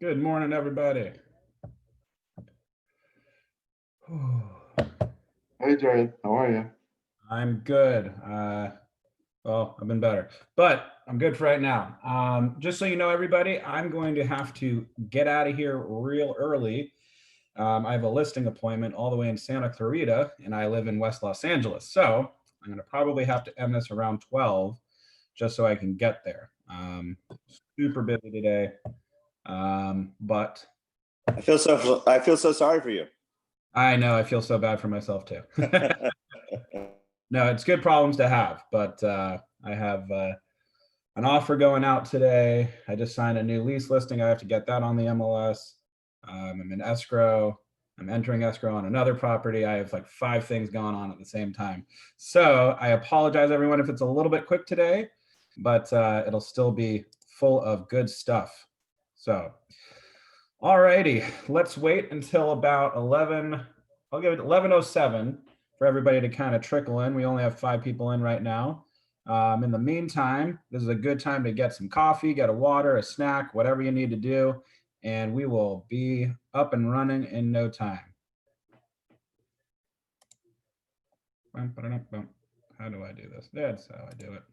Good morning, everybody. Hey Jared, how are you? I'm good. Well, I've been better, but I'm good for right now. Just so you know, everybody, I'm going to have to get out of here real early. I have a listing appointment all the way in Santa Clarita, and I live in West Los Angeles. So I'm going to probably have to end this around 12 just so I can get there. Super busy today. But I feel so sorry for you. I know I feel so bad for myself too. No, it's good problems to have, but I have an offer going out today. I just signed a new lease listing. I have to get that on the MLS. I'm in escrow. I'm entering escrow on another property. I have like 5 things going on at the same time. So I apologize, everyone, if it's a little bit quick today, but it'll still be full of good stuff. So, alrighty, let's wait until about 11. I'll give it 11:07 for everybody to kind of trickle in. We only have 5 people in right now. In the meantime, this is a good time to get some coffee, get a water, a snack, whatever you need to do, and we will be up and running in no time. How do I do this? That's how I do it.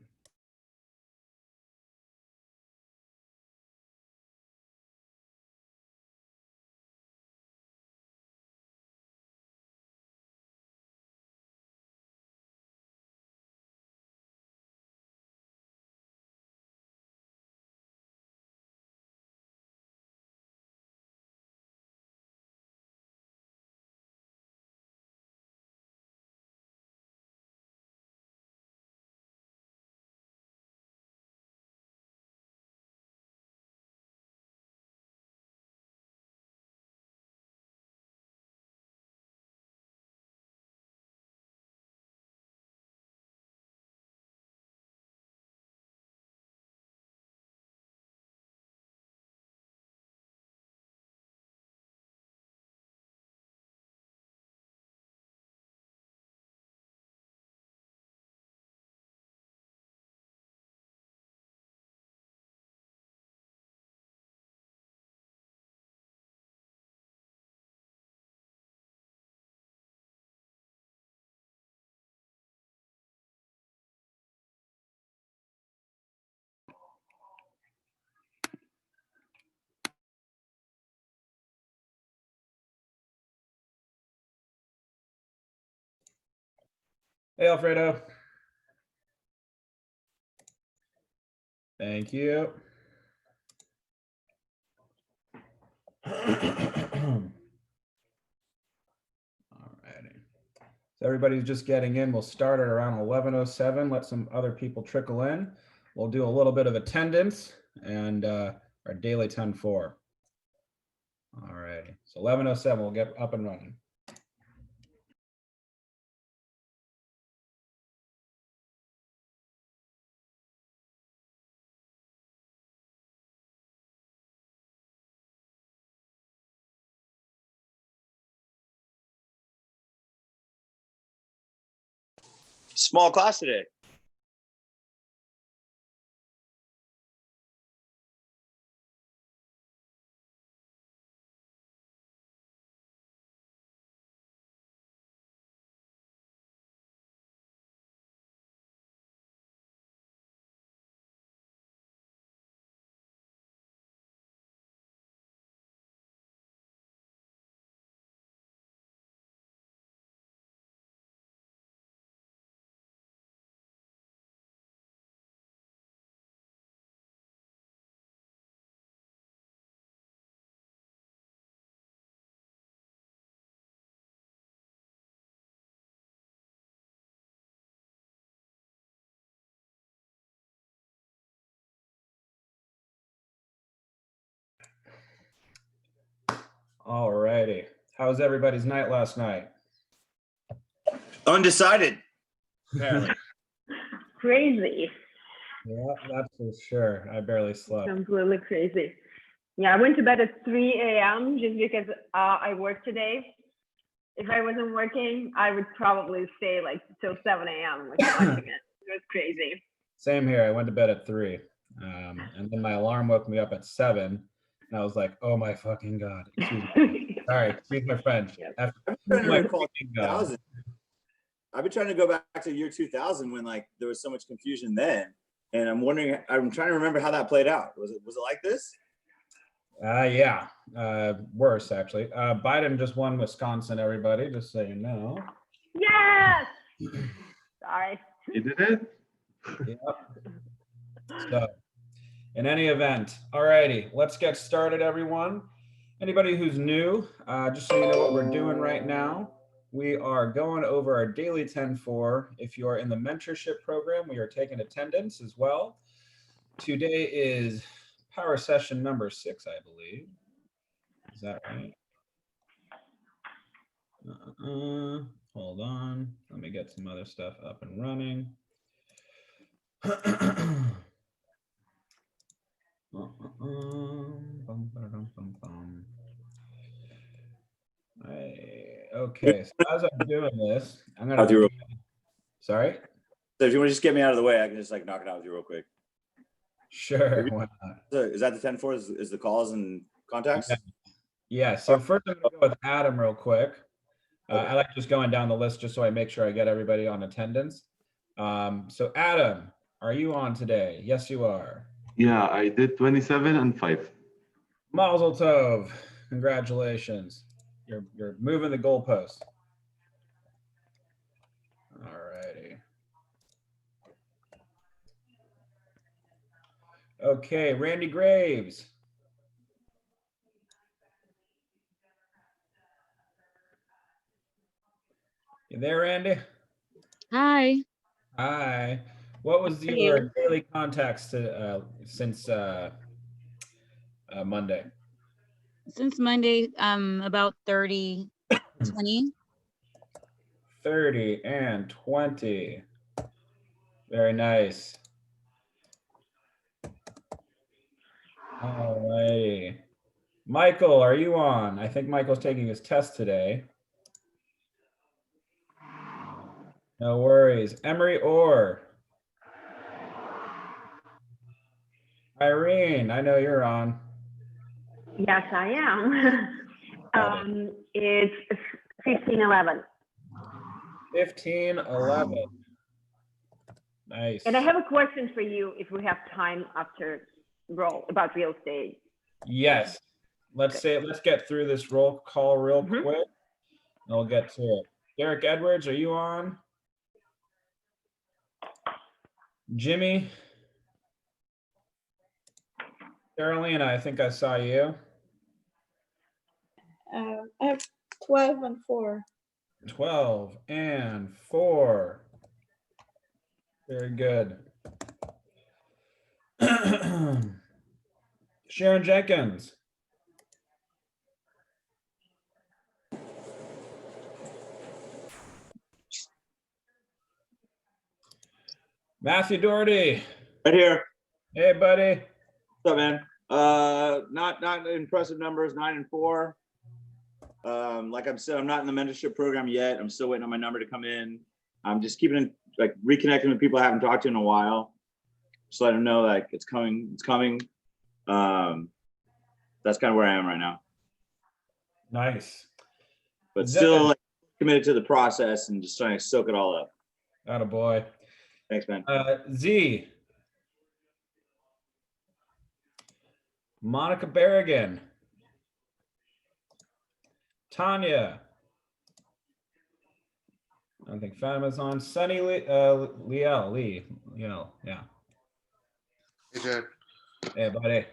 Hey, Alfredo. Thank you. Alrighty. So everybody's just getting in. We'll start at around 11:07. Let some other people trickle in. We'll do a little bit of attendance and our daily 10-4. Alrighty. So 11:07, we'll get up and running. Small class today. Alrighty. How was everybody's night last night? Undecided, apparently. Crazy. Yeah, that's for sure. I barely slept. Completely crazy. Yeah, I went to bed at 3 a.m. just because I work today. If I wasn't working, I would probably stay like till 7 a.m. like watching it. It was crazy. Same here. I went to bed at 3. And then my alarm woke me up at 7. And I was like, oh my fucking God. Excuse me. Sorry, excuse my French. Yep. F- I'm trying to my recall fucking God. 2000. I've been trying to go back to year 2000 when like there was so much confusion then, and I'm wondering. I'm trying to remember how that played out. Was it like this? Yeah, worse actually. Biden just won Wisconsin, everybody, just so you know. Yes. Sorry. You did it? Yep. So, in any event, alrighty, let's get started, everyone. Anybody who's new, just so you know what we're doing right now, we are going over our daily 10-4. If you are in the mentorship program, we are taking attendance as well. Today is power session number 6, I believe. Is that right? Hold on. Let me get some other stuff up and running. Okay, so as I'm doing this, I'm gonna. Sorry. So if you want to just get me out of the way, I can just like knock it out with you real quick. Sure. Why not? So is that the 10-4? Is the calls and contacts? Yeah. So first, I'm gonna go with Adam real quick. Okay. I like just going down the list just so I make sure I get everybody on attendance. So Adam, are you on today? Yes, you are. Yeah, I did 27 and 5. Mazel tov. Congratulations. You're moving the goalpost. All righty. Okay, Randy Graves. You there, Randy? Hi. Hi. What was How are your daily contacts to, since Monday? Since Monday, about 30, 20. 30 and 20. Very nice. All righty. Michael, are you on? I think Michael's taking his test today. No worries. Emery Orr. Irene, I know you're on. Yes, I am. It's 15:11. 15:11. Nice. And I have a question for you if we have time after roll about real estate. Yes. Let's get through this roll call real Mhm. quick. And we'll get to it. Derek Edwards, are you on? Jimmy? Carolina, I think I saw you. I have 12 and 4. 12 and 4. Very good. Sharon Jenkins. Matthew Doherty. Right here. Hey, buddy. What's up, man? Not impressive numbers, 9 and 4. Like I've said, I'm not in the mentorship program yet. I'm still waiting on my number to come in. I'm just keeping in, like reconnecting with people I haven't talked to in a while. Just let them know like it's coming. It's coming. That's kind of where I am right now. Nice. But Zen. still like, committed to the process and just trying to soak it all up. Attaboy. Thanks, man. Z. Monica Berrigan. Tanya. I don't think Fatima's on. Sunny Lee, yeah. Hey, Jared. Hey, buddy.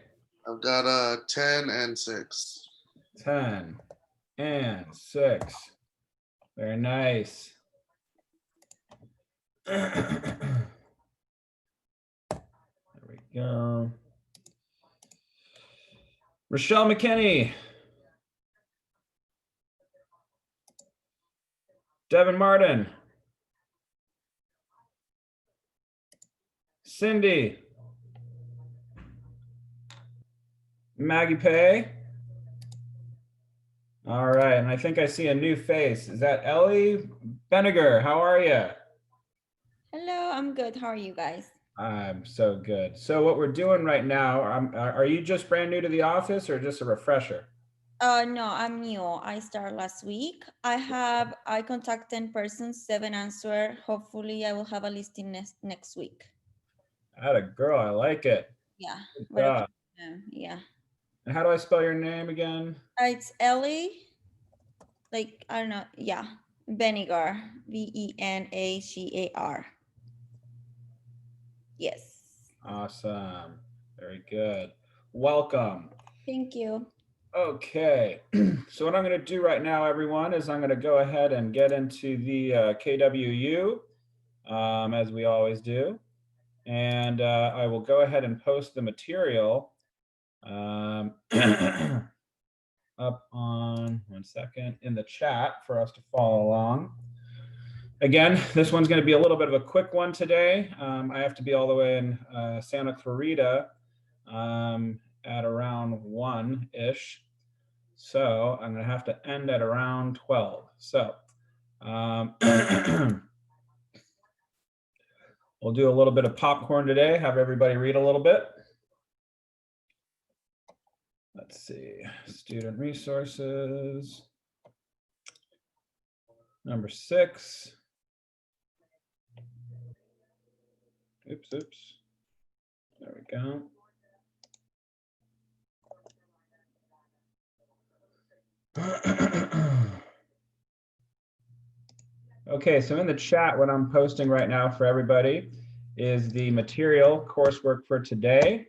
I've got 10 and 6. 10 and 6. Very nice. There we go. Rochelle McKinney. Devin Martin. Cindy. Maggie Pay. All right, and I think I see a new face. Is that Ellie Beniger? How are you? Hello, I'm good. How are you guys? I'm so good. So what we're doing right now, are you just brand new to the office or just a refresher? No, I'm new. I started last week. I contact 10 persons, 7 answer. Hopefully I will have a listing next week. Atta girl, I like it. Yeah. Good very job. good. Yeah. And how do I spell your name again? It's Ellie. Like, I don't know. Yeah. Venegar. Venagar. Yes. Awesome. Very good. Welcome. Thank you. Okay. So what I'm going to do right now, everyone, is I'm going to go ahead and get into the KWU, as we always do. And I will go ahead and post the material up on, one second, in the chat for us to follow along. Again, this one's going to be a little bit of a quick one today. I have to be all the way in Santa Clarita at around 1-ish. So I'm going to have to end at around 12. So we'll do a little bit of popcorn today, have everybody read a little bit. Let's see, student resources. Number 6. Oops. There we go. Okay, so in the chat, what I'm posting right now for everybody is the material coursework for today.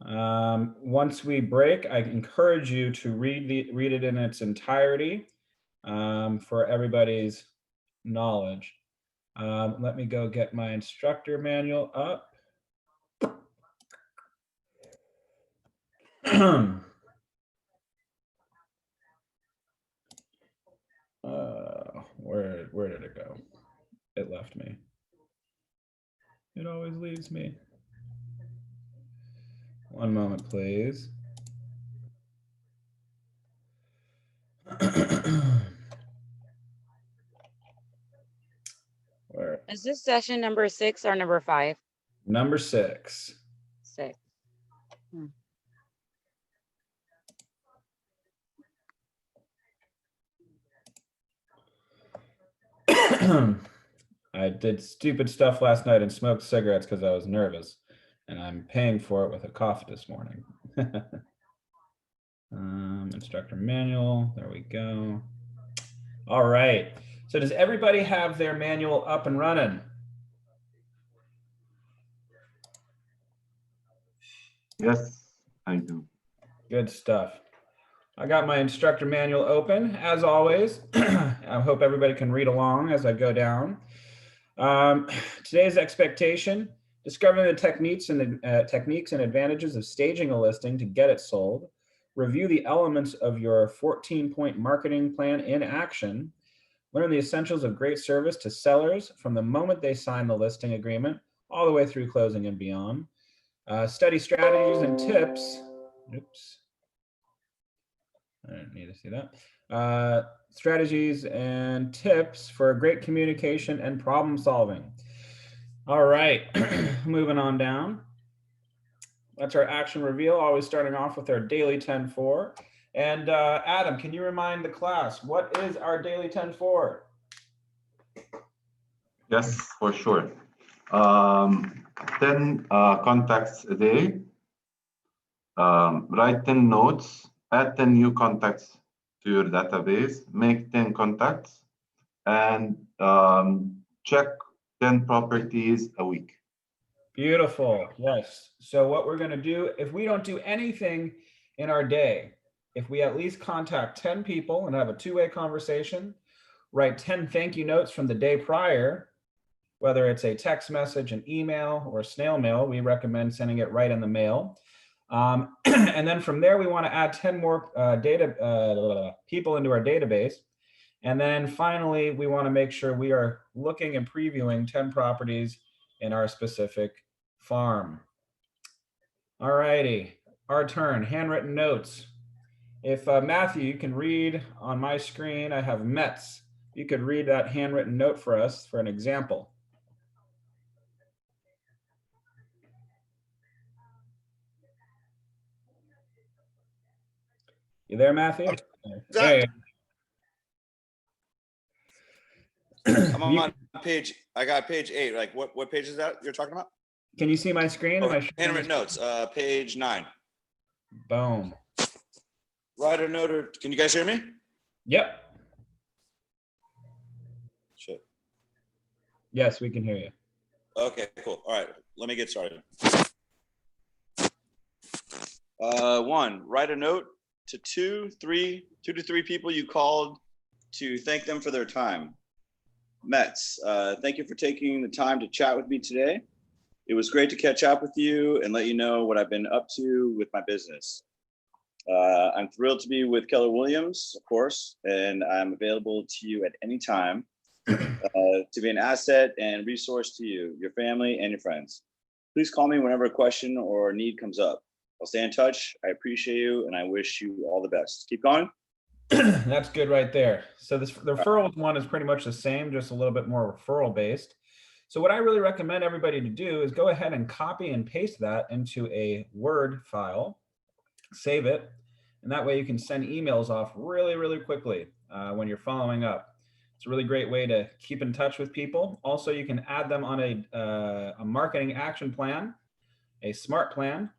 Once we break, I encourage you to read it in its entirety for everybody's knowledge. Let me go get my instructor manual up. Where did it go? It left me. It always leaves me. One moment, please. Where? Is this session number 6 or number 5? Number 6. 6. I did stupid stuff last night and smoked cigarettes because I was nervous, and I'm paying for it with a cough this morning. Instructor manual, there we go. All right, so does everybody have their manual up and running? Yes, I do. Good stuff. I got my instructor manual open, as always. I hope everybody can read along as I go down. Today's expectation: discovering the techniques and advantages of staging a listing to get it sold. Review the elements of your 14-point marketing plan in action. Learn the essentials of great service to sellers from the moment they sign the listing agreement all the way through closing and beyond. Study strategies and tips. Oops. I didn't need to see that. Strategies and tips for great communication and problem solving. All right, moving on down. That's our action reveal, always starting off with our daily 10-4. And Adam, can you remind the class, what is our daily 10-4? Yes, for sure. 10 contacts a day. Write 10 notes, add 10 new contacts to your database, make 10 contacts, and check 10 properties a week. Beautiful. Yes. So what we're going to do, if we don't do anything in our day, if we at least contact 10 people and have a two-way conversation, write 10 thank you notes from the day prior, whether it's a text message, an email, or a snail mail, we recommend sending it right in the mail. And then from there, we want to add 10 more people into our database. And then finally, we want to make sure we are looking and previewing 10 properties in our specific farm. All righty, our turn, handwritten notes. If Matthew, you can read on my screen, I have Mets. You could read that handwritten note for us for an example. You there, Matthew? There I'm you- on page, I got page 8. Like what page is that you're talking about? Can you see my screen? Am I sharing Handwritten my notes, page 9. screen? Boom. Write a note or, can you guys hear me? Yep. Shit. Yes, we can hear you. Okay, cool. All right, let me get started. 1, write a note to 2 to 3 people you called to thank them for their time. Mets, thank you for taking the time to chat with me today. It was great to catch up with you and let you know what I've been up to with my business. I'm thrilled to be with Keller Williams, of course, and I'm available to you at any time to be an asset and resource to you, your family, and your friends. Please call me whenever a question or need comes up. I'll stay in touch. I appreciate you, and I wish you all the best. Keep going. That's good right there. So the referral one is pretty much the same, just a little bit more referral based. So what I really recommend everybody to do is go ahead and copy and paste that into a Word file, save it, and that way you can send emails off really, really quickly when you're following up. It's a really great way to keep in touch with people. Also, you can add them on a marketing action plan, a SMART plan,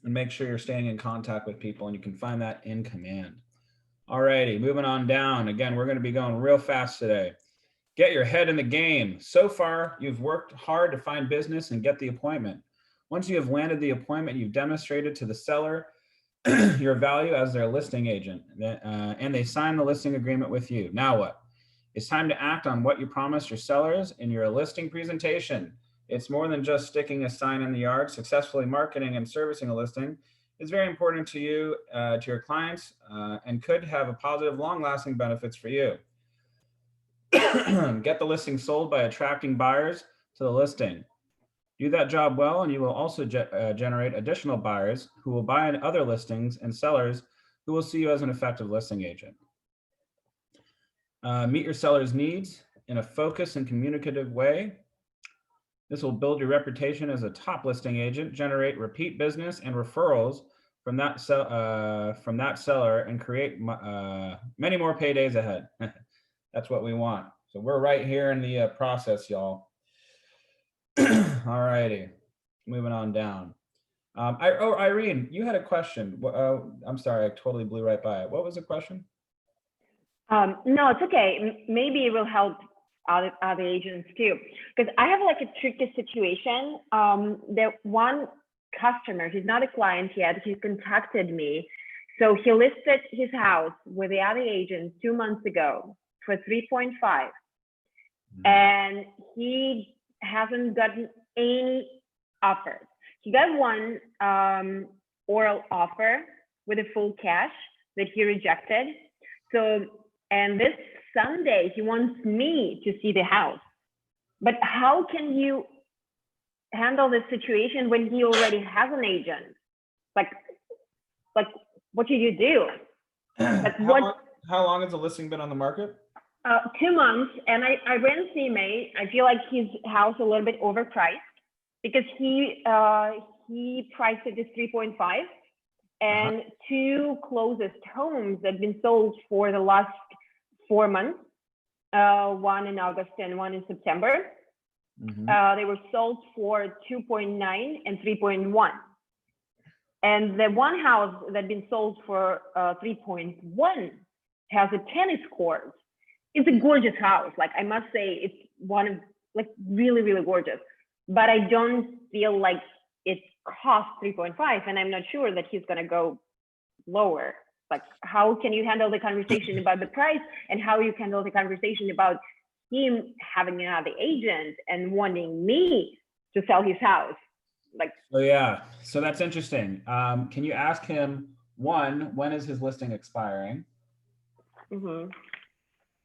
and make sure you're staying in contact with people, and you can find that in Command. Alrighty, moving on down. Again, we're going to be going real fast today. Get your head in the game. So far, you've worked hard to find business and get the appointment. Once you have landed the appointment, you've demonstrated to the seller your value as their listing agent, and they sign the listing agreement with you. Now what? It's time to act on what you promised your sellers in your listing presentation. It's more than just sticking a sign in the yard. Successfully marketing and servicing a listing is very important to you, to your clients, and could have a positive, long-lasting benefits for you. Get the listing sold by attracting buyers to the listing. Do that job well, and you will also generate additional buyers who will buy in other listings and sellers who will see you as an effective listing agent. Meet your seller's needs in a focused and communicative way. This will build your reputation as a top listing agent, generate repeat business and referrals from that seller, and create many more paydays ahead. That's what we want. So we're right here in the process, y'all. All righty, moving on down. Irene, you had a question. I'm sorry, I totally blew right by it. What was the question? No, it's okay. Maybe it will help other agents too, because I have like a tricky situation. That one customer, he's not a client yet, he contacted me. So he listed his house with the other agent 2 months ago for 3.5, and he hasn't gotten any offers. He got one oral offer with a full cash that he rejected. So, and this Sunday, he wants me to see the house. But how can you handle this situation when he already has an agent? Like what do you do? Like how long has the listing been on the market? 2 months, and I ran CMA. I feel like his house a little bit overpriced because he priced it at 3.5, and 2 closest homes that have been sold for the last 4 months, one in August and one in September. They were sold for 2.9 and 3.1. And the one house that had been sold for 3.1 has a tennis court. It's a gorgeous house. Like, I must say, it's one of, like, really, really gorgeous. But I don't feel like it costs 3.5, and I'm not sure that he's gonna go lower. Like, how can you handle the conversation about the price, and how you handle the conversation about him having another agent and wanting me to sell his house? Like, so yeah, so that's interesting. Can you ask him, one, when is his listing expiring?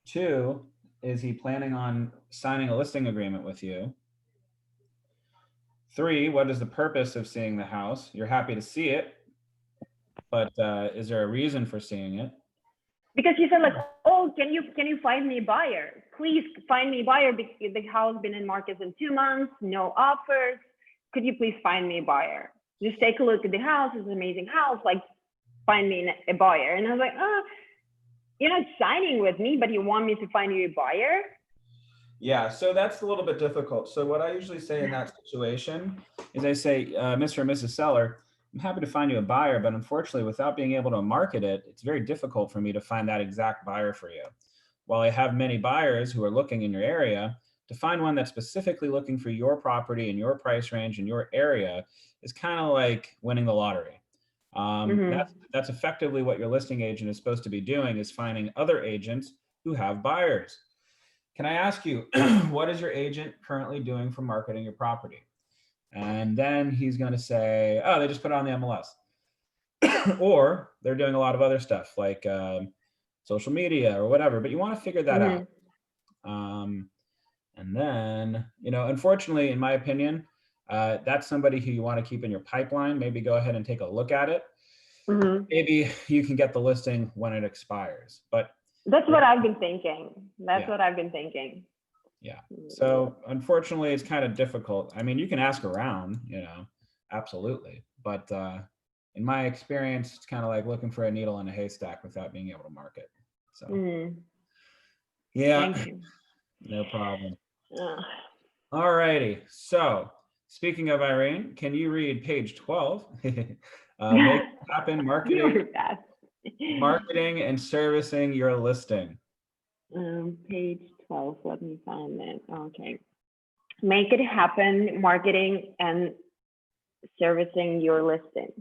2, is he planning on signing a listing agreement with you? 3, what is the purpose of seeing the house? You're happy to see it, but is there a reason for seeing it? because he said, like, oh, can you find me a buyer? Please find me a buyer, because the house been in market in 2 months, no offers. Could you please find me a buyer? Just take a look at the house. It's an amazing house. Like, find me a buyer. And I was like, oh, you're not signing with me, but you want me to find you a buyer? Yeah, so that's a little bit difficult. So what I usually say in that situation is I say, Mr. and Mrs. Seller, I'm happy to find you a buyer, but unfortunately, without being able to market it, it's very difficult for me to find that exact buyer for you. While I have many buyers who are looking in your area, to find one that's specifically looking for your property and your price range and your area is kind of like winning the lottery. That's effectively what your listing agent is supposed to be doing, is finding other agents who have buyers. Can I ask you, what is your agent currently doing for marketing your property? And then he's going to say, oh, they just put it on the MLS. Or they're doing a lot of other stuff like social media or whatever, but you want to figure that out. And then, unfortunately, in my opinion, that's somebody who you want to keep in your pipeline. Maybe go ahead and take a look at it. Maybe you can get the listing when it expires, but that's what I've been thinking. What I've been thinking. Yeah. So unfortunately, it's kind of difficult. I mean, you can ask around, absolutely. But in my experience, it's kind of like looking for a needle in a haystack without being able to market. So yeah, no problem. All righty. So speaking of Irene, can you read page 12? Make it happen, marketing and servicing your listing. Page 12, let me find it. Okay. Make it happen, marketing and servicing your listing.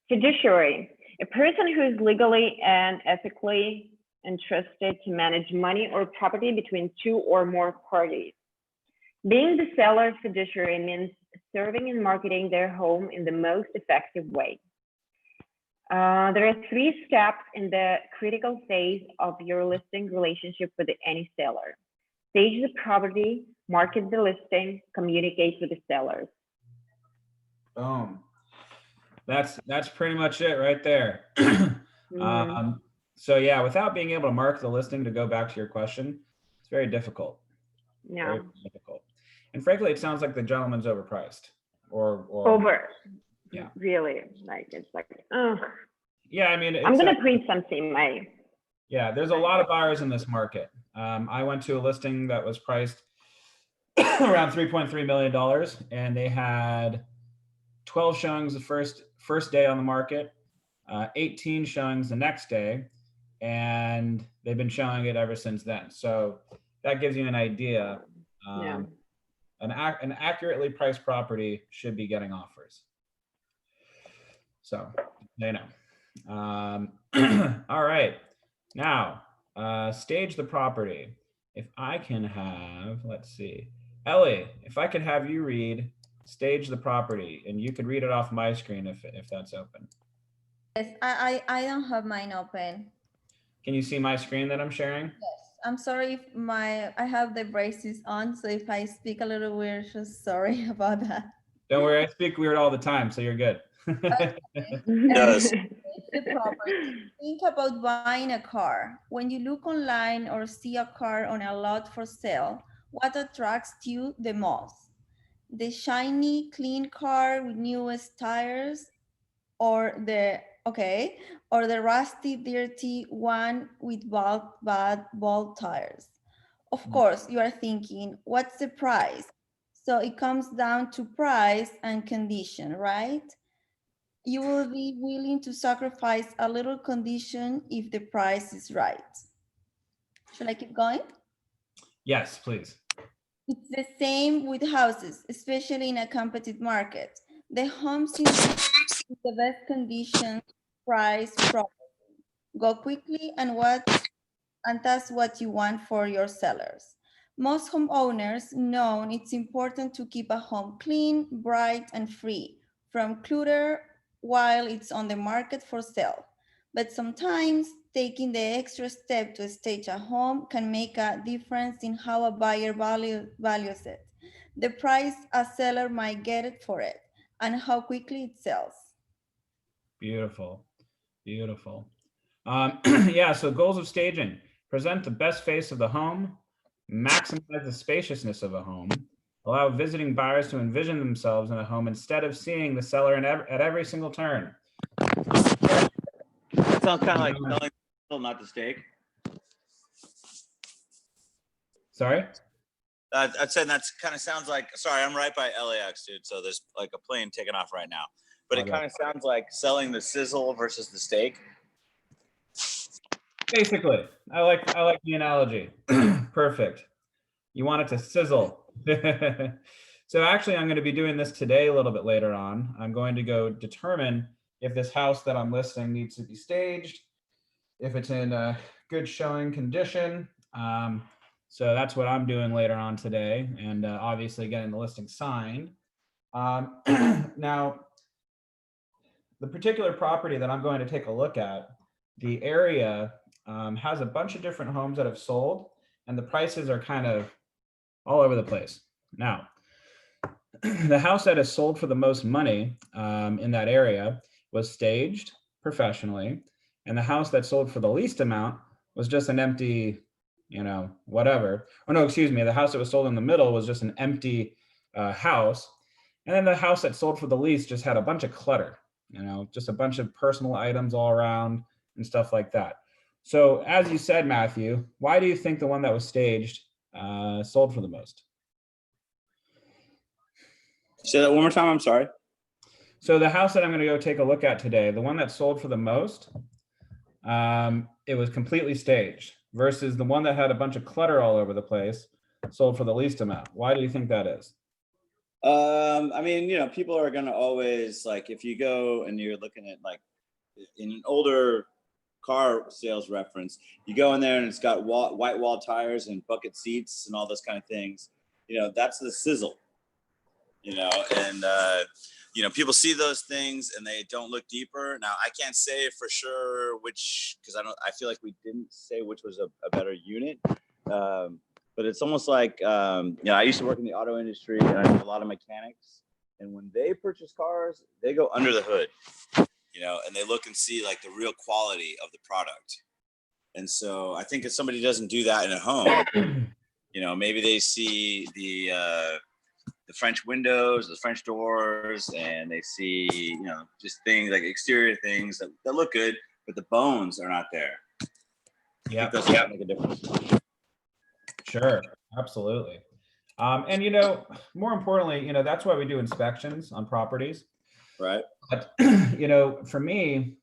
Fiduciary, a person who is legally and ethically entrusted to manage money or property between two or more parties. Being the seller's fiduciary means serving and marketing their home in the most effective way. There are 3 steps in the critical phase of your listing relationship with any seller. Stage the property, market the listing, communicate with the sellers. Boom. That's pretty much it right there. So yeah, without being able to market the listing, to go back to your question, it's very difficult. Yeah. Very difficult. And frankly, it sounds like the gentleman's overpriced or over. Yeah. Really, like it's like, oh. Yeah, I mean, I'm gonna print something. Yeah, there's a lot of buyers in this market. I went to a listing that was priced around $3.3 million, and they had 12 showings the first day on the market, 18 showings the next day, and they've been showing it ever since then. So that gives you an idea. An accurately priced property should be getting offers. So, all right. Now, stage the property. If I can have, let's see, Ellie, if I could have you read stage the property, and you could read it off my screen if that's open. Yes, I don't have mine open. Can you see my screen that I'm sharing? Yes, I'm sorry if I have the braces on, so if I speak a little weird, just sorry about that. Don't worry, I speak weird all the time, so you're good. Yes. The property. Think about buying a car. When you look online or see a car on a lot for sale, what attracts you the most? The shiny, clean car with newest tires, or the rusty, dirty one with bald tires? Of course, you are thinking, what's the price? So it comes down to price and condition, right? You will be willing to sacrifice a little condition if the price is right. Should I keep going? Yes, please. It's the same with houses, especially in a competitive market. The homes in the best condition, price, property. Go quickly, and that's what you want for your sellers. Most homeowners know it's important to keep a home clean, bright, and free from clutter while it's on the market for sale. But sometimes taking the extra step to stage a home can make a difference in how a buyer values it, the price a seller might get it for it, and how quickly it sells. Beautiful, beautiful. Yeah, so goals of staging: present the best face of the home, maximize the spaciousness of a home, allow visiting buyers to envision themselves in a home instead of seeing the seller at every single turn. That sounds kind of like Yeah. selling, still not the steak. Sorry? I'd say that's kind of sounds like, sorry, I'm right by LAX, dude. So there's like a plane taking off right now. But it Okay. kind of sounds like selling the sizzle versus the steak. Basically, I like the analogy. Perfect. You want it to sizzle. So actually, I'm going to be doing this today a little bit later on. I'm going to go determine if this house that I'm listing needs to be staged, if it's in a good showing condition. So that's what I'm doing later on today, and obviously getting the listing signed. Now, the particular property that I'm going to take a look at, the area has a bunch of different homes that have sold, and the prices are kind of all over the place. Now, the house that has sold for the most money in that area was staged professionally, and the house that sold for the least amount was just an empty, whatever. Oh no, excuse me. The house that was sold in the middle was just an empty house, and then the house that sold for the least just had a bunch of clutter, just a bunch of personal items all around and stuff like that. So, as you said, Matthew, why do you think the one that was staged sold for the most? Say that one more time. I'm sorry. So the house that I'm going to go take a look at today, the one that sold for the most, it was completely staged versus the one that had a bunch of clutter all over the place sold for the least amount. Why do you think that is? I mean, people are going to always, like, if you go and you're looking at, like, in an older car sales reference, you go in there and it's got white wall tires and bucket seats and all those kind of things. That's the sizzle. And people see those things and they don't look deeper. Now, I can't say for sure which, because I feel like we didn't say which was a better unit. But it's almost like, I used to work in the auto industry and I know a lot of mechanics. And when they purchase cars, they go under the hood, and they look and see like the real quality of the product. And so I think if somebody doesn't do that in a home, maybe they see the French windows, the French doors, and they see, just things like exterior things that look good, but the bones are not there. Yeah, That's what make a difference. Sure, absolutely. And more importantly, that's why we do inspections on properties. Right. But for me,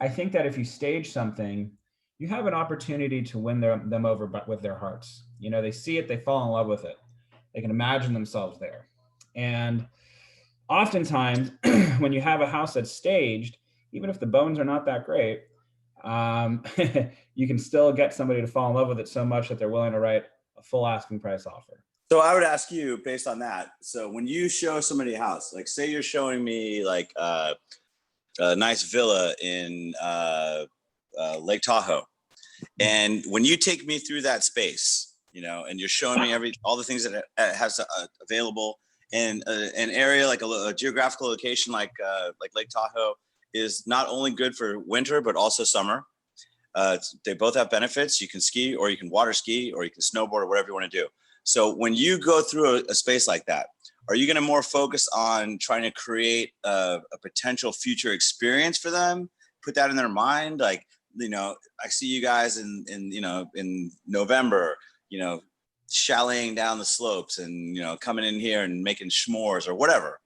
I think that if you stage something, you have an opportunity to win them over with their hearts. They see it, they fall in love with it. They can imagine themselves there. And oftentimes, when you have a house that's staged, even if the bones are not that great, you can still get somebody to fall in love with it so much that they're willing to write a full asking price offer. So I would ask you, based on that, so when you show somebody a house, like say you're showing me like a nice villa in Lake Tahoe, and when you take me through that space, and you're showing me all the things that it has available in an area like a geographical location like Lake Tahoe is not only good for winter but also summer. They both have benefits. You can ski, or you can water ski, or you can snowboard, or whatever you want to do. So when you go through a space like that, are you going to more focus on trying to create a potential future experience for them? Put that in their mind, like, I see you guys in November, chaletting down the slopes and, coming in here and making s'mores or whatever,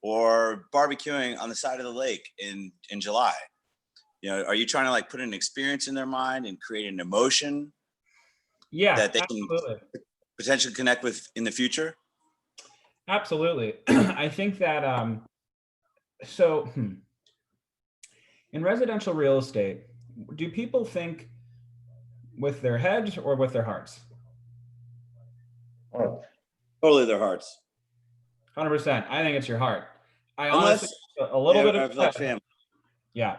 or barbecuing on the side of the lake in July. Are you trying to like put an experience in their mind and create an emotion? Yeah, that they absolutely. can potentially connect with in the future? Absolutely. I think that, in residential real estate, do people think with their heads or with their hearts? Totally their hearts. 100%. I think it's your heart. I Unless honestly, a little bit of like family. Yeah,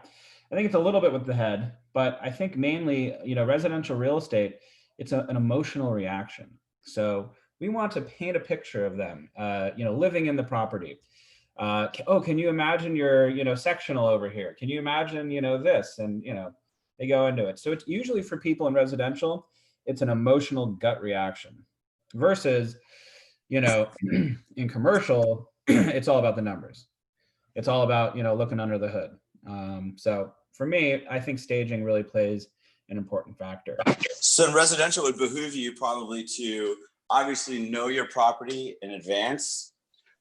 I think it's a little bit with the head, but I think mainly, residential real estate, it's an emotional reaction. So we want to paint a picture of them, living in the property. Can you imagine your, sectional over here? Can you imagine, this? And, they go into it. So it's usually for people in residential, it's an emotional gut reaction versus, in commercial, it's all about the numbers. it's all about, looking under the hood. So for me, I think staging really plays an important factor. So in residential, it would behoove you probably to obviously know your property in advance,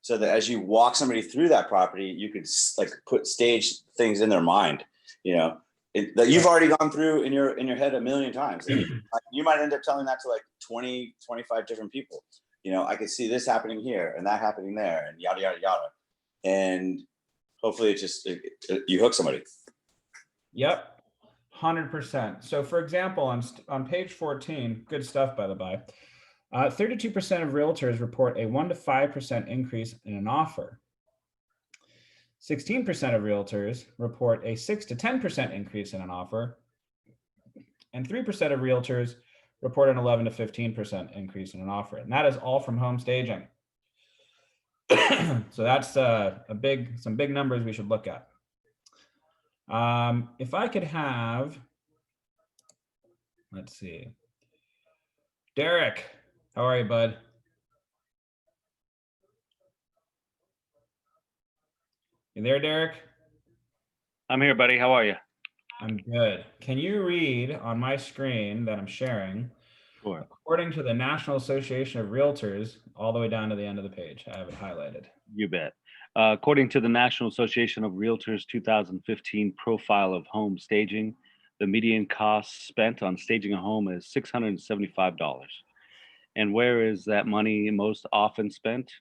so that as you walk somebody through that property, you could like put stage things in their mind, that you've already gone through in your head a million times. And you might end up telling that to like 20, 25 different people. I could see this happening here and that happening there and yada, yada, yada. And hopefully you hook somebody. Yep, 100%. So for example, on page 14, good stuff, by the by, 32% of realtors report a 1 to 5% increase in an offer. 16% of realtors report a 6 to 10% increase in an offer. And 3% of realtors report an 11 to 15% increase in an offer. And that is all from home staging. So that's some big numbers we should look at. If I could have, let's see, Derek, how are you, bud? You there, Derek? I'm here, buddy. How are you? I'm good. Can you read on my screen that I'm sharing? Sure. According to the National Association of Realtors, all the way down to the end of the page. I have it highlighted. You bet. According to the National Association of Realtors 2015 profile of home staging, the median cost spent on staging a home is $675. And where is that money most often spent?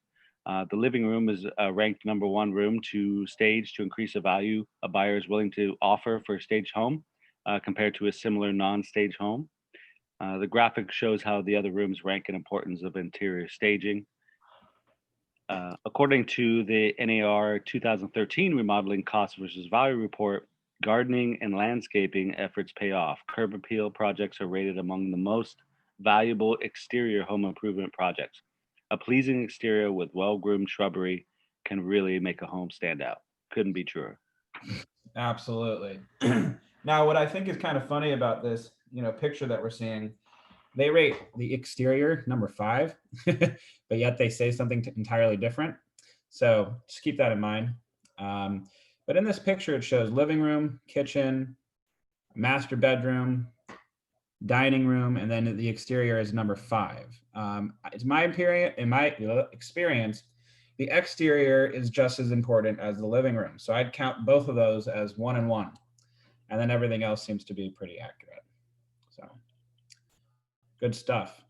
The living room is ranked #1 room to stage to increase the value a buyer is willing to offer for a staged home compared to a similar non-stage home. The graphic shows how the other rooms rank in importance of interior staging. According to the NAR 2013 remodeling cost versus value report, gardening and landscaping efforts pay off. Curb appeal projects are rated among the most valuable exterior home improvement projects. A pleasing exterior with well-groomed shrubbery can really make a home stand out. Couldn't be truer. Absolutely. Now, what I think is kind of funny about this, picture that we're seeing, they rate the exterior #5, but yet they say something entirely different. So just keep that in mind. But in this picture, it shows living room, kitchen, master bedroom, dining room, and then the exterior is #5. It's in my experience, the exterior is just as important as the living room. So I'd count both of those as 1 and 1, and then everything else seems to be pretty accurate. So good stuff.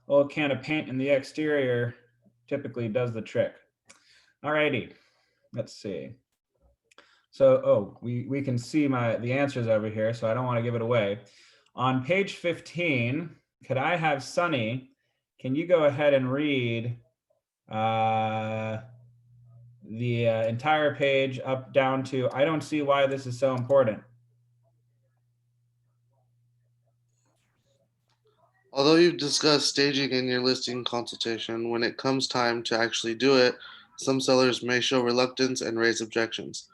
A little can of paint in the exterior typically does the trick. All righty, let's see. So, we can see the answers over here, so I don't want to give it away. On page 15, could I have Sunny, can you go ahead and read the entire page up down to, I don't see why this is so important. Although you've discussed staging in your listing consultation, when it comes time to actually do it, some sellers may show reluctance and raise objections.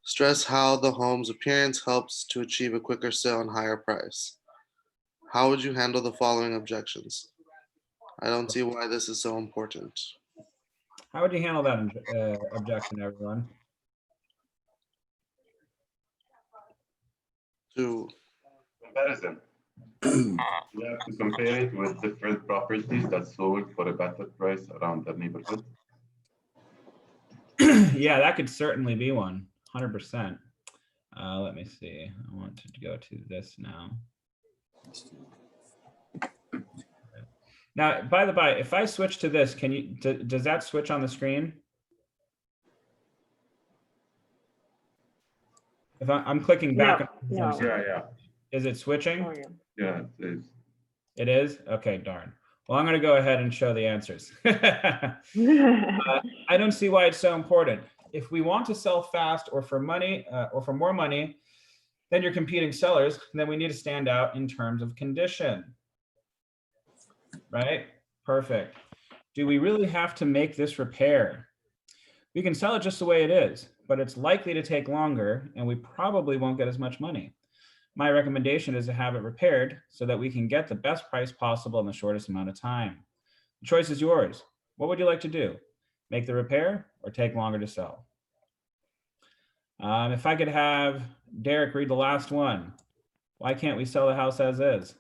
Stress how the home's appearance helps to achieve a quicker sale and higher price. How would you handle the following objections? I don't see why this is so important. How would you handle that objection, everyone? To Comparison. You have to compare it with different properties that sold for a better price around the neighborhood. Yeah, that could certainly be one, 100%. Let me see. I want to go to this now. Now, by the by, if I switch to this, does that switch on the screen? If I'm clicking back. No. Yeah. Is it switching? Oh, yeah. Yeah, it is. It is? Okay, darn. Well, I'm going to go ahead and show the answers. I don't see why it's so important. If we want to sell fast or for money or for more money than your competing sellers, then we need to stand out in terms of condition. Right? Perfect. Do we really have to make this repair? We can sell it just the way it is, but it's likely to take longer and we probably won't get as much money. My recommendation is to have it repaired so that we can get the best price possible in the shortest amount of time. The choice is yours. What would you like to do? Make the repair or take longer to sell? If I could have Derek read the last one. Why can't we sell the house as is?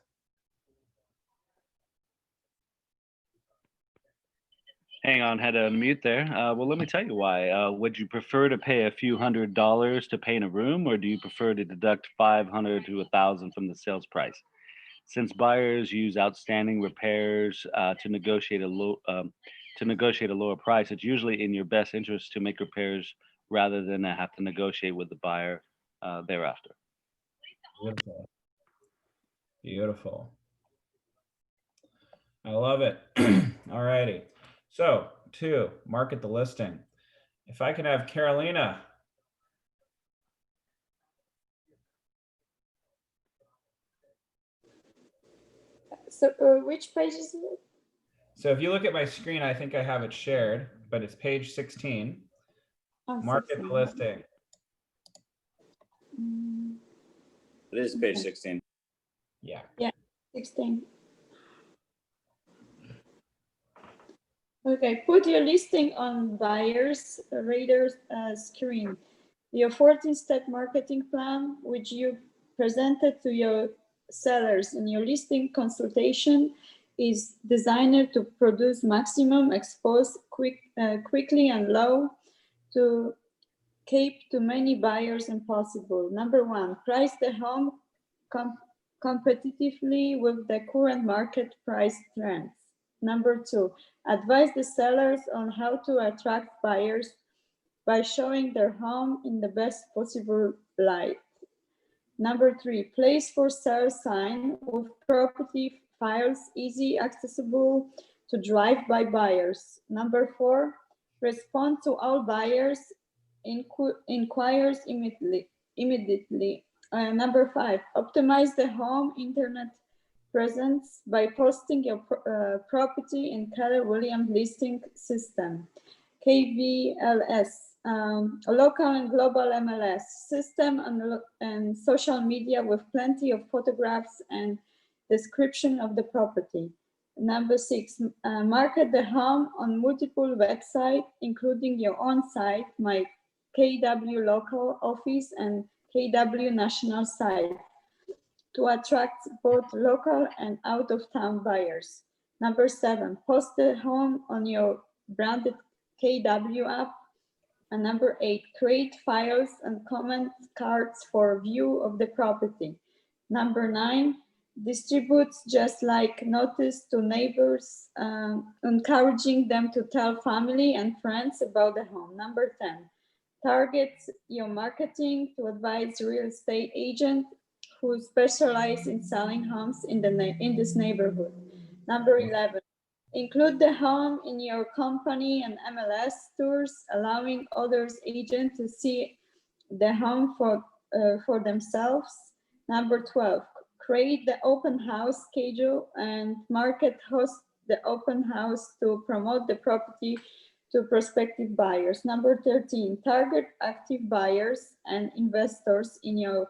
Hang on, had to unmute there. Well, let me tell you why. Would you prefer to pay a few $100s to paint a room, or do you prefer to deduct $500 to $1,000 from the sales price? Since buyers use outstanding repairs to negotiate a lower price, it's usually in your best interest to make repairs rather than have to negotiate with the buyer thereafter. Beautiful. Beautiful. I love it. All righty. So, 2, market the listing. If I could have Carolina. So which page is it? So if you look at my screen, I think I have it shared, but it's page 16. Oh, Market the 16. listing. Mm, It is page Okay. 16. Yeah. 16. Okay, put your listing on buyer's radar screen. Your 14-step marketing plan, which you presented to your sellers in your listing consultation, is designed to produce maximum expose quickly and low to keep to many buyers as possible. Number 1, price the home competitively with the current market price trends. Number 2, advise the sellers on how to attract buyers by showing their home in the best possible light. Number 3, place for sale sign with property files easy accessible to drive-by buyers. Number 4, respond to all buyers inquires immediately. Number 5, optimize the home internet presence by posting your property in Keller Williams listing system, KVLS, local and global MLS system, and social media with plenty of photographs and description of the property. Number 6, market the home on multiple websites, including your own site, my KW local office and KW national site, to attract both local and out-of-town buyers. Number 7, post the home on your branded KW app. And number 8, create files and comment cards for view of the property. Number 9, distribute just like notice to neighbors, encouraging them to tell family and friends about the home. Number 10, target your marketing to advise real estate agent who specialize in selling homes in this neighborhood. Number 11, include the home in your company and MLS tours, allowing others agents to see the home for themselves. Number 12, create the open house schedule and market host the open house to promote the property to prospective buyers. Number 13, target active buyers and investors in your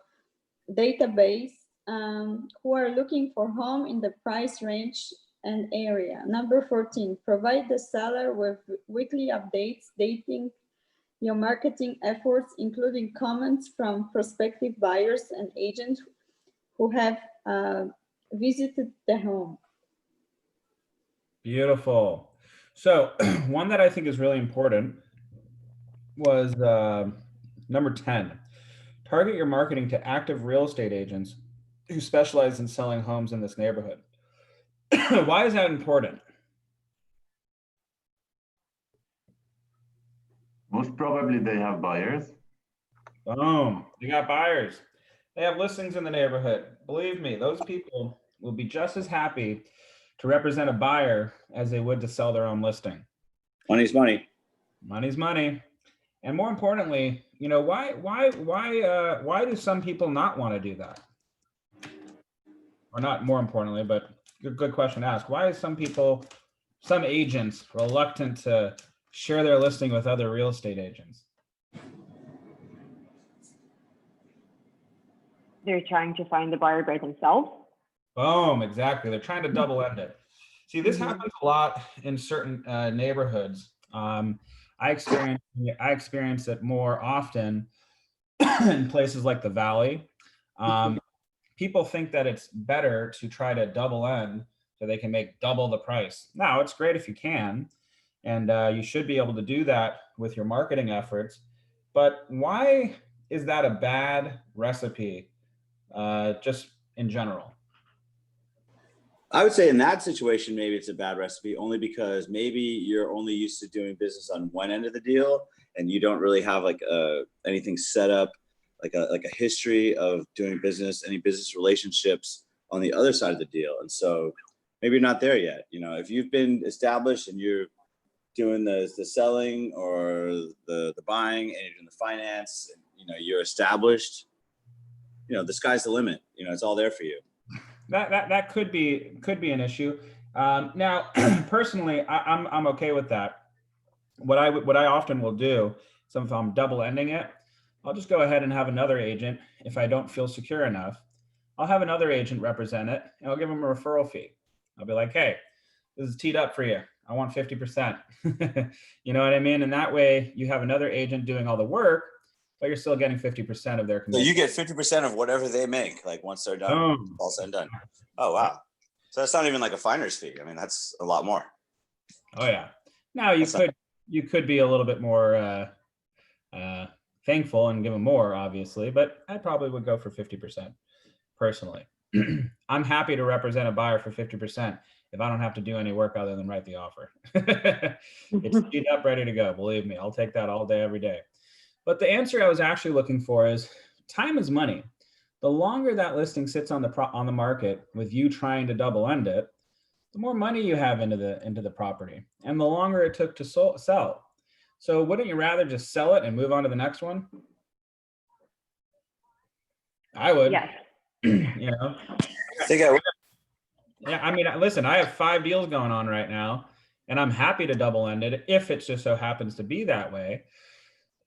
database who are looking for home in the price range and area. Number 14, provide the seller with weekly updates dating your marketing efforts, including comments from prospective buyers and agents who have visited the home. Beautiful. So one that I think is really important was number 10. Target your marketing to active real estate agents who specialize in selling homes in this neighborhood. Why is that important? Most probably they have buyers. Boom. They got buyers. They have listings in the neighborhood. Believe me, those people will be just as happy to represent a buyer as they would to sell their own listing. Money's money. Money's money. And more importantly, you know, why do some people not want to do that? Or not more importantly, but good question to ask. Why is some agents reluctant to share their listing with other real estate agents? They're trying to find the buyer by themselves. Boom, exactly. They're trying to double end it. See, this happens a lot in certain neighborhoods. I experience it more often in places like the Valley, people think that it's better to try to double end so they can make double the price. Now, it's great if you can, and you should be able to do that with your marketing efforts. But why is that a bad recipe, just in general? I would say in that situation, maybe it's a bad recipe only because maybe you're only used to doing business on one end of the deal and you don't really have like anything set up, like a history of doing business, any business relationships on the other side of the deal. And so maybe you're not there yet. You know, if you've been established and you're doing the selling or the buying and you're doing the finance, and, you know, you're established, you know, the sky's the limit. You know, it's all there for you. That could be an issue. Now, personally, I'm okay with that. What I often will do, so if I'm double ending it, I'll just go ahead and have another agent. If I don't feel secure enough, I'll have another agent represent it, and I'll give them a referral fee. I'll be like, hey, this is teed up for you. I want 50%. You know what I mean? And that way you have another agent doing all the work, but you're still getting 50% of their commission. So you get 50% of whatever they make, like once they're done, all said and done. Oh, wow. So that's not even like a finder's fee. I mean, that's a lot more. Oh yeah. Now you could be a little bit more thankful and give them more, obviously, but I probably would go for 50% personally. I'm happy to represent a buyer for 50% if I don't have to do any work other than write the offer. It's teed up, ready to go. Believe me, I'll take that all day, every day. But the answer I was actually looking for is time is money. The longer that listing sits on the market with you trying to double end it, the more money you have into the property, and the longer it took to sell. So wouldn't you rather just sell it and move on to the next one? I would. Yes. You know. I think I would. Yeah, I mean, listen, I have 5 deals going on right now, and I'm happy to double end it if it just so happens to be that way.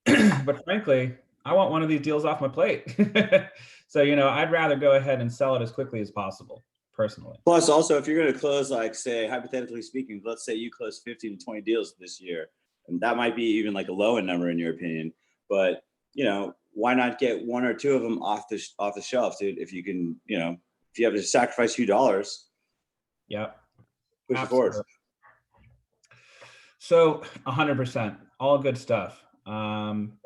But frankly, I want one of these deals off my plate. So, you know, I'd rather go ahead and sell it as quickly as possible, personally. Plus, also, if you're going to close, like, say, hypothetically speaking, let's say you close 15 to 20 deals this year, and that might be even like a low end number in your opinion. But, you know, why not get 1 or 2 of them off the shelf, dude? If you can, you know, if you have to sacrifice a few dollars. Yeah. Push it forward. So 100%, all good stuff.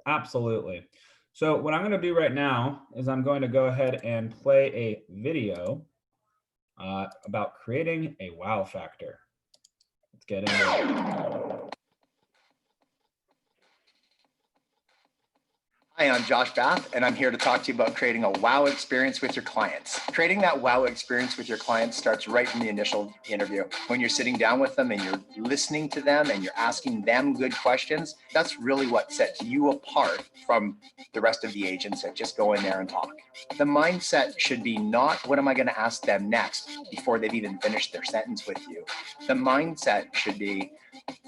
Absolutely. So what I'm going to do right now is I'm going to go ahead and play a video about creating a wow factor. Let's get into it. Hi, I'm Josh Bath, and I'm here to talk to you about creating a wow experience with your clients. Creating that wow experience with your clients starts right from the initial interview. When you're sitting down with them and you're listening to them and you're asking them good questions, that's really what sets you apart from the rest of the agents that just go in there and talk. The mindset should be not, what am I going to ask them next before they've even finished their sentence with you? The mindset should be,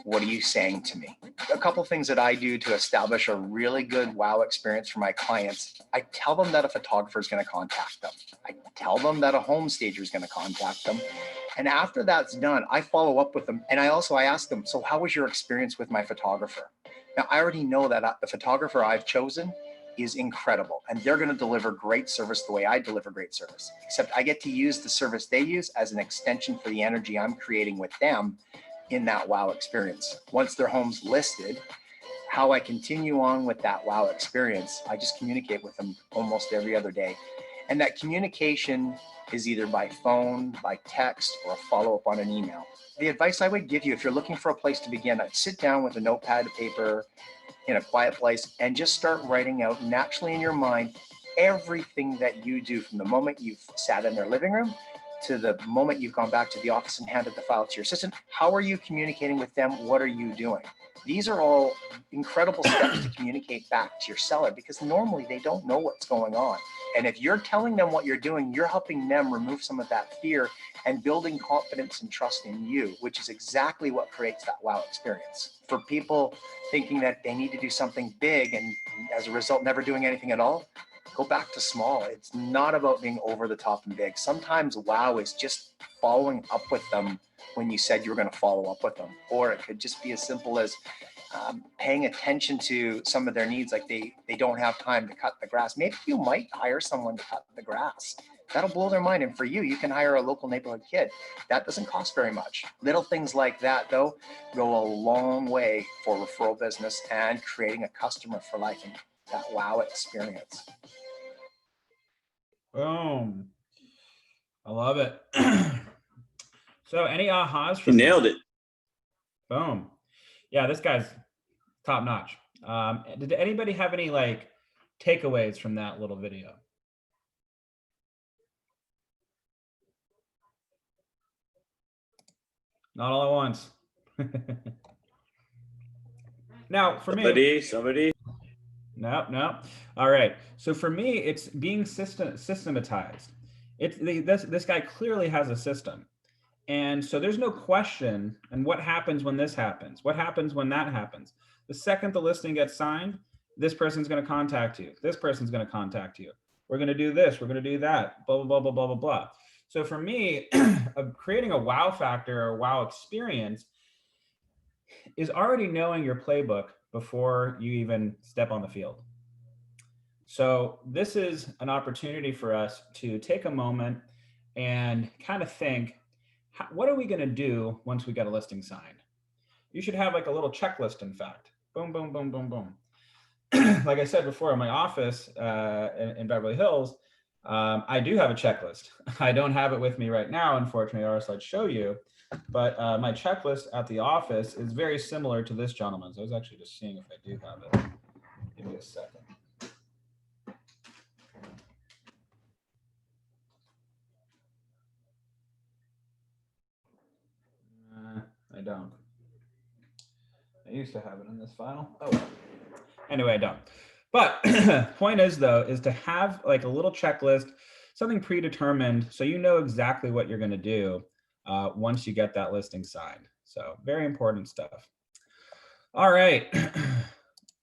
what are you saying to me? A couple things that I do to establish a really good wow experience for my clients. I tell them that a photographer is going to contact them. I tell them that a home stager is going to contact them. And after that's done, I follow up with them. And I ask them, so how was your experience with my photographer? Now, I already know that the photographer I've chosen is incredible, and they're going to deliver great service the way I deliver great service, except I get to use the service they use as an extension for the energy I'm creating with them in that wow experience. Once their home's listed, how I continue on with that wow experience, I just communicate with them almost every other day. And that communication is either by phone, by text, or a follow-up on an email. The advice I would give you, if you're looking for a place to begin, I'd sit down with a notepad, paper, in a quiet place, and just start writing out naturally in your mind everything that you do from the moment you've sat in their living room to the moment you've gone back to the office and handed the file to your assistant. How are you communicating with them? What are you doing? These are all incredible steps to communicate back to your seller, because normally they don't know what's going on. And if you're telling them what you're doing, you're helping them remove some of that fear and building confidence and trust in you, which is exactly what creates that wow experience. For people thinking that they need to do something big and as a result never doing anything at all, go back to small. It's not about being over the top and big. Sometimes wow is just following up with them when you said you were going to follow up with them. Or it could just be as simple as, paying attention to some of their needs, like they don't have time to cut the grass. Maybe you might hire someone to cut the grass. That'll blow their mind. And for you, you can hire a local neighborhood kid. That doesn't cost very much. Little things like that, though, go a long way for referral business and creating a customer for life and that wow experience. Boom. I love it. So any ahas You from nailed it. Boom. Yeah, this guy's top notch. Did anybody have any like takeaways from that little video? Not all at once. Now, for me, Somebody. no. All right. So for me, it's being systematized. This guy clearly has a system. And so there's no question. And what happens when this happens? What happens when that happens? The second the listing gets signed, this person's going to contact you. This person's going to contact you. We're going to do this. We're going to do that. Blah, blah, blah, blah, blah, blah, blah. So for me, creating a wow factor or wow experience is already knowing your playbook before you even step on the field. So this is an opportunity for us to take a moment and kind of think, what are we going to do once we get a listing signed? You should have like a little checklist, in fact. Boom, boom, boom, boom, boom. Like I said before, in my office in Beverly Hills, I do have a checklist. I don't have it with me right now, unfortunately, or else I'd show you. But my checklist at the office is very similar to this gentleman's. I was actually just seeing if I do have it. Give me a second. I don't. I used to have it in this file. Oh, well. Anyway, I don't. But point is, though, is to have like a little checklist, something predetermined, so you know exactly what you're going to do once you get that listing signed. So very important stuff. All right.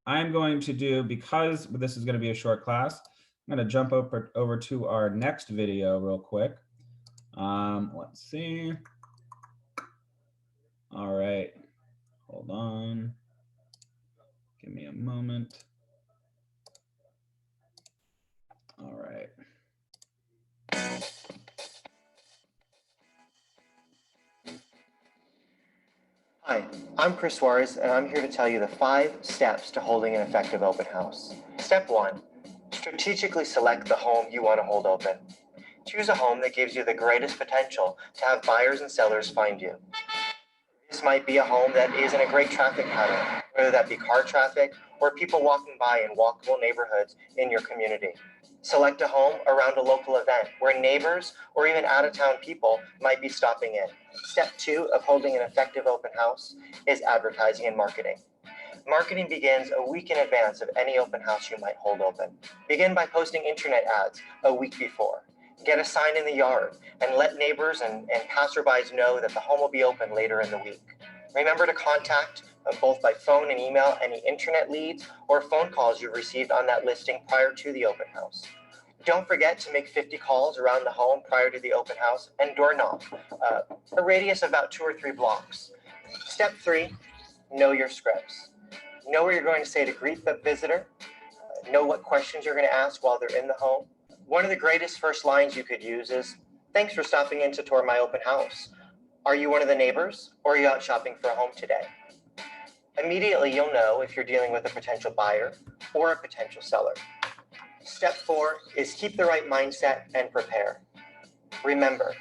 I'm going to do, because this is going to be a short class, I'm going to jump over to our next video real quick. Let's see. All right. Hold on. Give me a moment. All right. Hi, I'm Chris Suarez, and I'm here to tell you the 5 steps to holding an effective open house. Step 1, strategically select the home you want to hold open. Choose a home that gives you the greatest potential to have buyers and sellers find you. This might be a home that is in a great traffic pattern, whether that be car traffic or people walking by in walkable neighborhoods in your community. Select a home around a local event where neighbors or even out-of-town people might be stopping in. Step 2 of holding an effective open house is advertising and marketing. Marketing begins a week in advance of any open house you might hold open. Begin by posting internet ads a week before. Get a sign in the yard and let neighbors and passerbys know that the home will be open later in the week. Remember to contact both by phone and email any internet leads or phone calls you've received on that listing prior to the open house. Don't forget to make 50 calls around the home prior to the open house and door knock, a radius of about 2 or 3 blocks. Step 3, know your scripts. Know what you're going to say to greet the visitor. Know what questions you're going to ask while they're in the home. One of the greatest first lines you could use is, "Thanks for stopping in to tour my open house. Are you one of the neighbors or are you out shopping for a home today?" Immediately, you'll know if you're dealing with a potential buyer or a potential seller. Step 4 is keep the right mindset and prepare. Remember,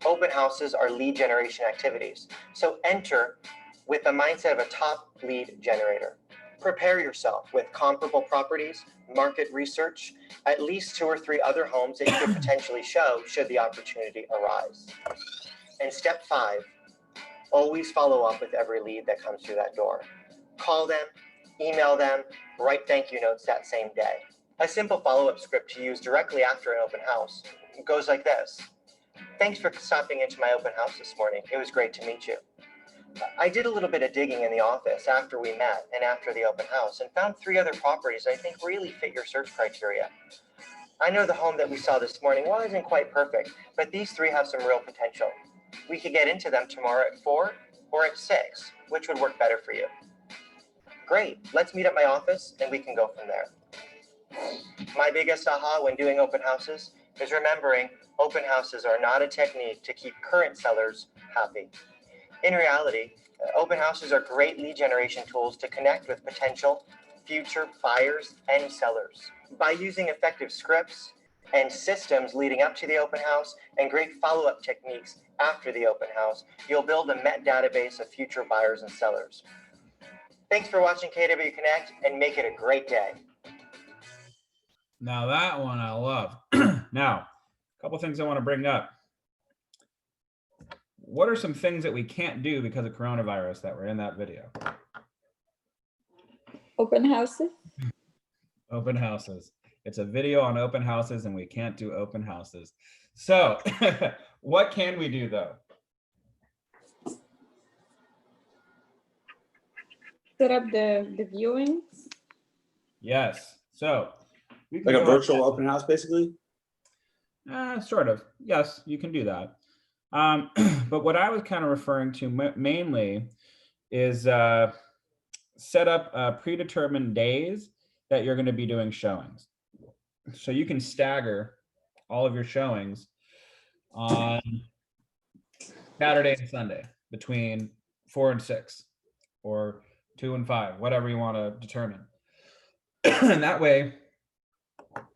open houses are lead generation activities, so enter with the mindset of a top lead generator. Prepare yourself with comparable properties, market research, at least 2 or 3 other homes that you could potentially show should the opportunity arise. And step 5, always follow up with every lead that comes through that door. Call them, email them, write thank you notes that same day. A simple follow-up script to use directly after an open house goes like this. "Thanks for stopping into my open house this morning. It was great to meet you. I did a little bit of digging in the office after we met and after the open house and found 3 other properties I think really fit your search criteria. I know the home that we saw this morning wasn't quite perfect, but these 3 have some real potential. We could get into them tomorrow at 4 or at 6, which would work better for you." Great, let's meet at my office and we can go from there. My biggest aha when doing open houses is remembering open houses are not a technique to keep current sellers happy. In reality, open houses are great lead generation tools to connect with potential future buyers and sellers. By using effective scripts and systems leading up to the open house and great follow-up techniques after the open house, you'll build a database of future buyers and sellers. Thanks for watching KW Connect and make it a great day. Now that one I love. Now, a couple things I want to bring up. What are some things that we can't do because of coronavirus that were in that video? Open houses. Open houses. It's a video on open houses and we can't do open houses. So what can we do though? Set up the viewings. Yes. So we can Like a go virtual open house, basically? sort of. Yes, you can do that. But what I was kind of referring to mainly is set up predetermined days that you're going to be doing showings. So you can stagger all of your showings on Saturday and Sunday between 4 and 6 or 2 and 5, whatever you want to determine. And that way,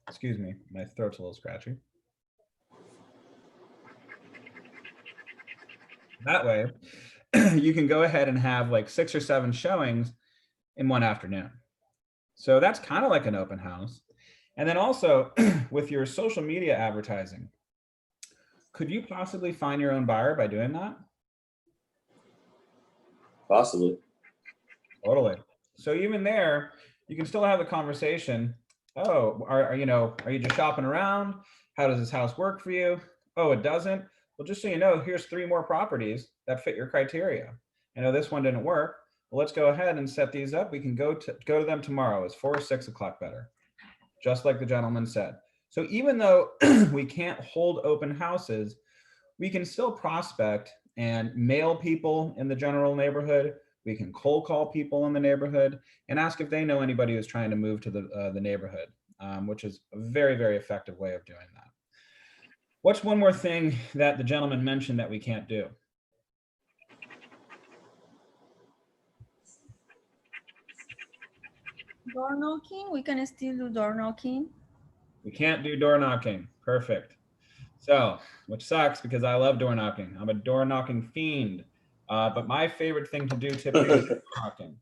excuse me, my throat's a little scratchy. That way, you can go ahead and have like 6 or 7 showings in one afternoon. So that's kind of like an open house. And then also with your social media advertising, could you possibly find your own buyer by doing that? Possibly. Totally. So even there, you can still have the conversation. Oh, are you just shopping around? How does this house work for you? Oh, it doesn't. Well, just so you know, here's 3 more properties that fit your criteria. I know this one didn't work. Well, let's go ahead and set these up. We can go to them tomorrow. Is 4 or 6 o'clock better? Just like the gentleman said. So even though we can't hold open houses, we can still prospect and mail people in the general neighborhood. We can cold call people in the neighborhood and ask if they know anybody who's trying to move to the neighborhood, which is a very, very effective way of doing that. What's one more thing that the gentleman mentioned that we can't do? Door knocking, we can still do door knocking. We can't do door knocking. Perfect. So, which sucks because I love door knocking. I'm a door knocking fiend. But my favorite thing to do typically is door knocking.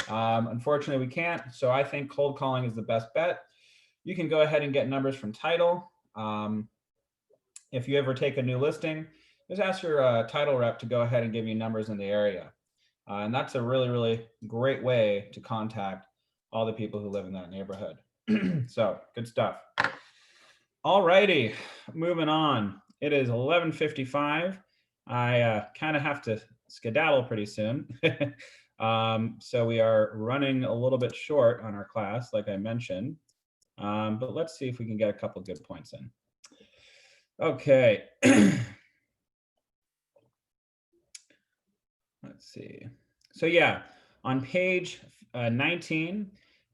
Unfortunately, we can't. So I think cold calling is the best bet. You can go ahead and get numbers from title. If you ever take a new listing, just ask your title rep to go ahead and give you numbers in the area. And that's a really, really great way to contact all the people who live in that neighborhood. So good stuff. All righty, moving on. It is 11:55. I kind of have to skedaddle pretty soon. So we are running a little bit short on our class, like I mentioned. But let's see if we can get a couple good points in. Okay. Let's see. So yeah, on page 19,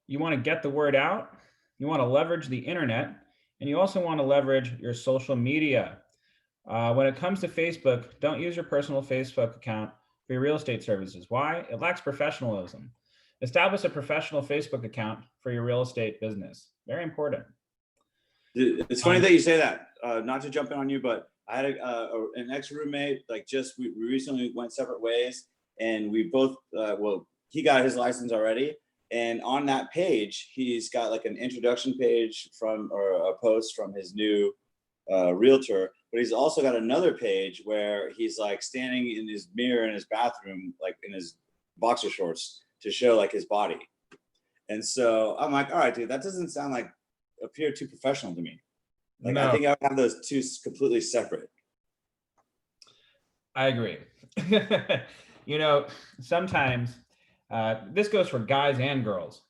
you want to get the word out. You want to leverage the internet, and you also want to leverage your social media. When it comes to Facebook, don't use your personal Facebook account for your real estate services. Why? It lacks professionalism. Establish a professional Facebook account for your real estate business. Very important. It's funny that you say that. Not to jump in on you, but I had an ex-roommate, like we recently went separate ways, and we both, well, he got his license already. And on that page, he's got like an introduction page or a post from his new realtor, but he's also got another page where he's like standing in his mirror in his bathroom, like in his boxer shorts to show like his body. And so I'm like, all right, dude, that doesn't appear too professional to me. Like, no. I think I would have those two completely separate. I agree. Sometimes this goes for guys and girls.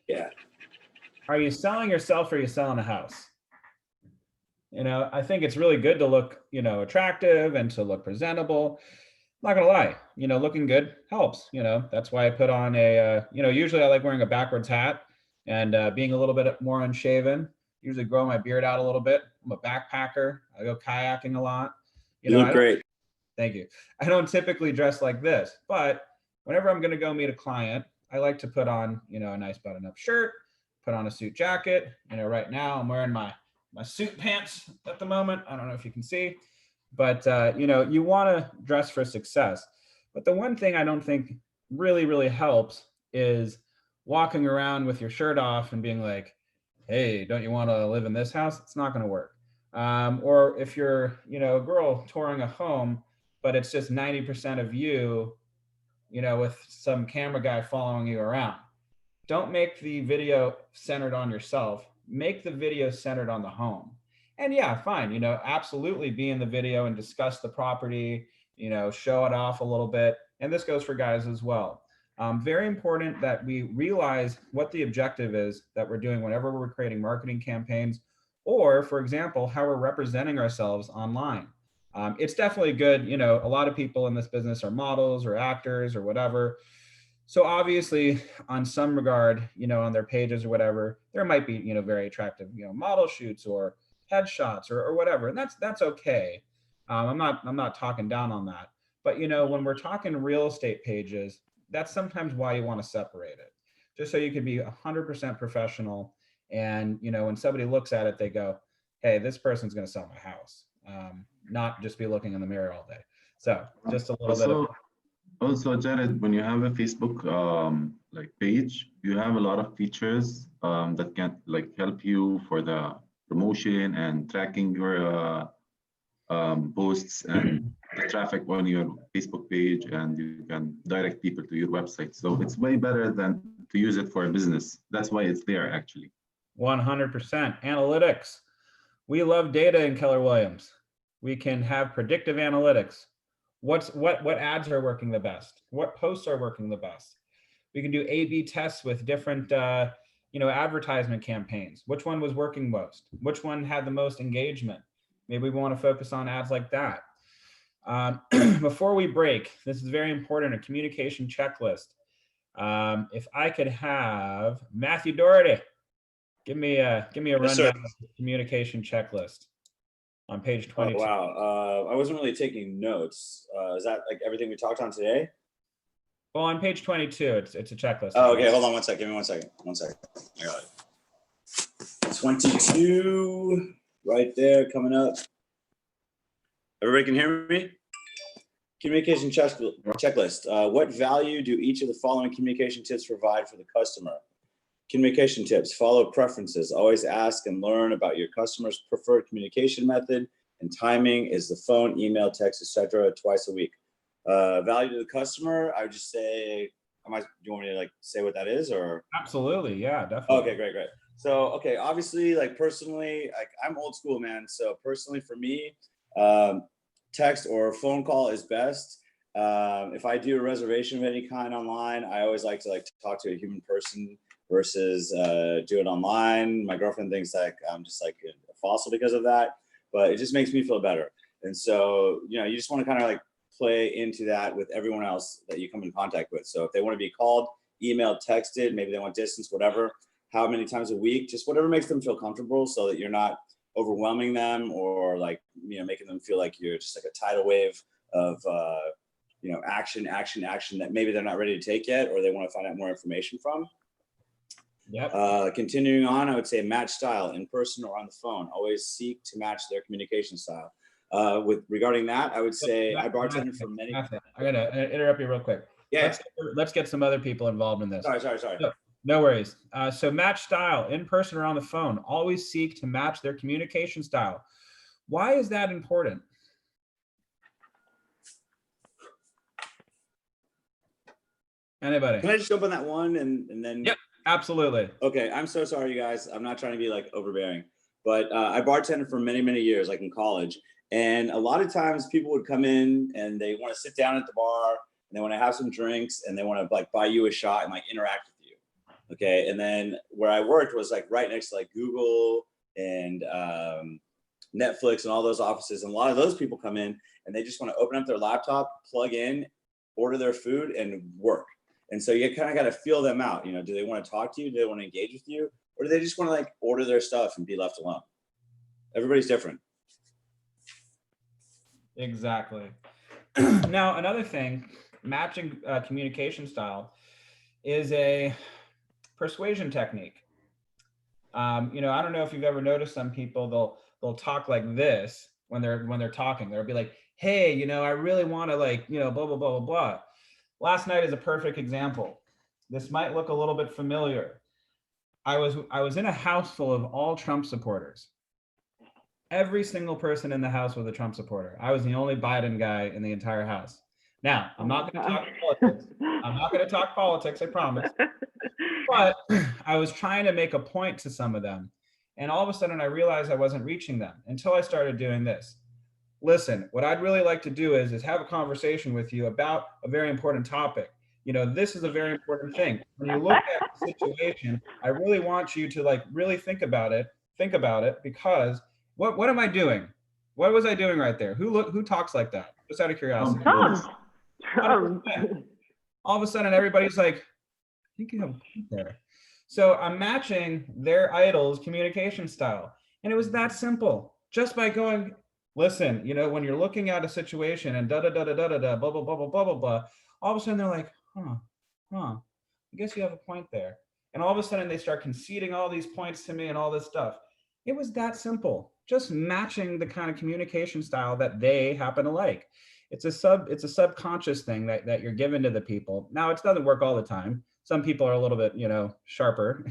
Yeah. Are you selling yourself or are you selling a house? I think it's really good to look, attractive and to look presentable. not gonna lie, looking good helps. That's why I put on usually I like wearing a backwards hat and being a little bit more unshaven. Usually grow my beard out a little bit. I'm a backpacker. I go kayaking a lot. You look great. Thank you. I don't typically dress like this, but whenever I'm going to go meet a client, I like to put on, a nice button-up shirt, put on a suit jacket. Right now I'm wearing my suit pants at the moment. I don't know if you can see, but you want to dress for success. But the one thing I don't think really, really helps is walking around with your shirt off and being like, hey, don't you want to live in this house? It's not going to work. Or if you're, a girl touring a home, but it's just 90% of you, with some camera guy following you around. Don't make the video centered on yourself. Make the video centered on the home. And yeah, fine, absolutely be in the video and discuss the property, show it off a little bit. And this goes for guys as well. Very important that we realize what the objective is that we're doing whenever we're creating marketing campaigns, or for example, how we're representing ourselves online. It's definitely good. A lot of people in this business are models or actors or whatever. So obviously on some regard, on their pages or whatever, there might be, very attractive, model shoots or headshots or whatever. And that's okay. I'm not talking down on that. But, when we're talking real estate pages, that's sometimes why you want to separate it, just so you can be 100% professional. And, when somebody looks at it, they go, hey, this person's going to sell my house. Not just be looking in the mirror all day. So just a little bit of. Also, Jared, when you have a Facebook page, you have a lot of features that can help you for the promotion and tracking your posts and the traffic on your Facebook page, and you can direct people to your website. So it's way better than to use it for a business. That's why it's there actually. 100% analytics. We love data in Keller Williams. We can have predictive analytics. What ads are working the best? What posts are working the best? We can do A/B tests with different advertisement campaigns. Which one was working most? Which one had the most engagement? Maybe we want to focus on ads like that. Before we break, this is very important, a communication checklist. If I could have Matthew Doherty, give me a rundown of the communication checklist on page 22. Oh, wow. I wasn't really taking notes. Is that like everything we talked on today? Well, on page 22, it's a checklist. Oh, okay. Hold on one second. Give me 1 second. 1 second. I got it. 22 right there coming up. Everybody can hear me? Communication checklist. What value do each of the following communication tips provide for the customer? Communication tips: follow preferences. Always ask and learn about your customer's preferred communication method and timing. Is the phone, email, text, etc. twice a week? Value to the customer, I would just say, do you want me to say what that is, or? Absolutely, yeah, definitely. Okay, great. So, okay, obviously, personally, I'm old school, man. So personally for me, text or phone call is best. If I do a reservation of any kind online, I always like to talk to a human person versus do it online. My girlfriend thinks I'm just a fossil because of that, but it just makes me feel better. And so, you just want to kind of play into that with everyone else that you come in contact with. So if they want to be called, emailed, texted, maybe they want distance, whatever, how many times a week, just whatever makes them feel comfortable, so that you're not overwhelming them or making them feel like you're just a tidal wave of action that maybe they're not ready to take yet, or they want to find out more information from. Yep. Continuing on, I would say match style, in person or on the phone. Always seek to match their communication style. Regarding that, I would say I bartended for many. I gotta interrupt you real quick. Yeah. Let's get some other people involved in this. Sorry. No worries. So match style, in person or on the phone. Always seek to match their communication style. Why is that important? Anybody? Can I just jump on that one and then? Yep, absolutely. Okay, I'm so sorry, you guys. I'm not trying to be overbearing, but I bartended for many, many years, in college. And a lot of times people would come in and they want to sit down at the bar and they want to have some drinks and they want to buy you a shot and interact with you. Okay. And then where I worked was right next to Google and Netflix and all those offices. And a lot of those people come in and they just want to open up their laptop, plug in, order their food and work. And so you kind of got to feel them out. You know, do they want to talk to you? Do they want to engage with you? Or do they just want to like order their stuff and be left alone? Everybody's different. Exactly. Now, another thing, matching communication style is a persuasion technique. You know, I don't know if you've ever noticed some people, they'll talk like this when they're talking. They'll be like, hey, you know, I really want to like, you know, blah, blah, blah, blah, blah. Last night is a perfect example. This might look a little bit familiar. I was in a house full of all Trump supporters. Every single person in the house was a Trump supporter. I was the only Biden guy in the entire house. Now, I'm not going to talk politics. I'm not going to talk politics, I promise. But I was trying to make a point to some of them. And all of a sudden I realized I wasn't reaching them until I started doing this. Listen, what I'd really like to do is have a conversation with you about a very important topic. You know, this is a very important thing. When you look at the situation, I really want you to like really think about it because what am I doing? What was I doing right there? Who talks like that? Just out of curiosity. Trump. All of a sudden everybody's like, I think you have a point there. So I'm matching their idol's communication style. And it was that simple. Just by going, listen, you know, when you're looking at a situation and da da da da da da da blah blah blah blah blah blah blah, all of a sudden they're like, I guess you have a point there. And all of a sudden they start conceding all these points to me and all this stuff. It was that simple. Just matching the kind of communication style that they happen to like. It's a subconscious thing that you're given to the people. Now, it doesn't work all the time. Some people are a little bit, you know, sharper,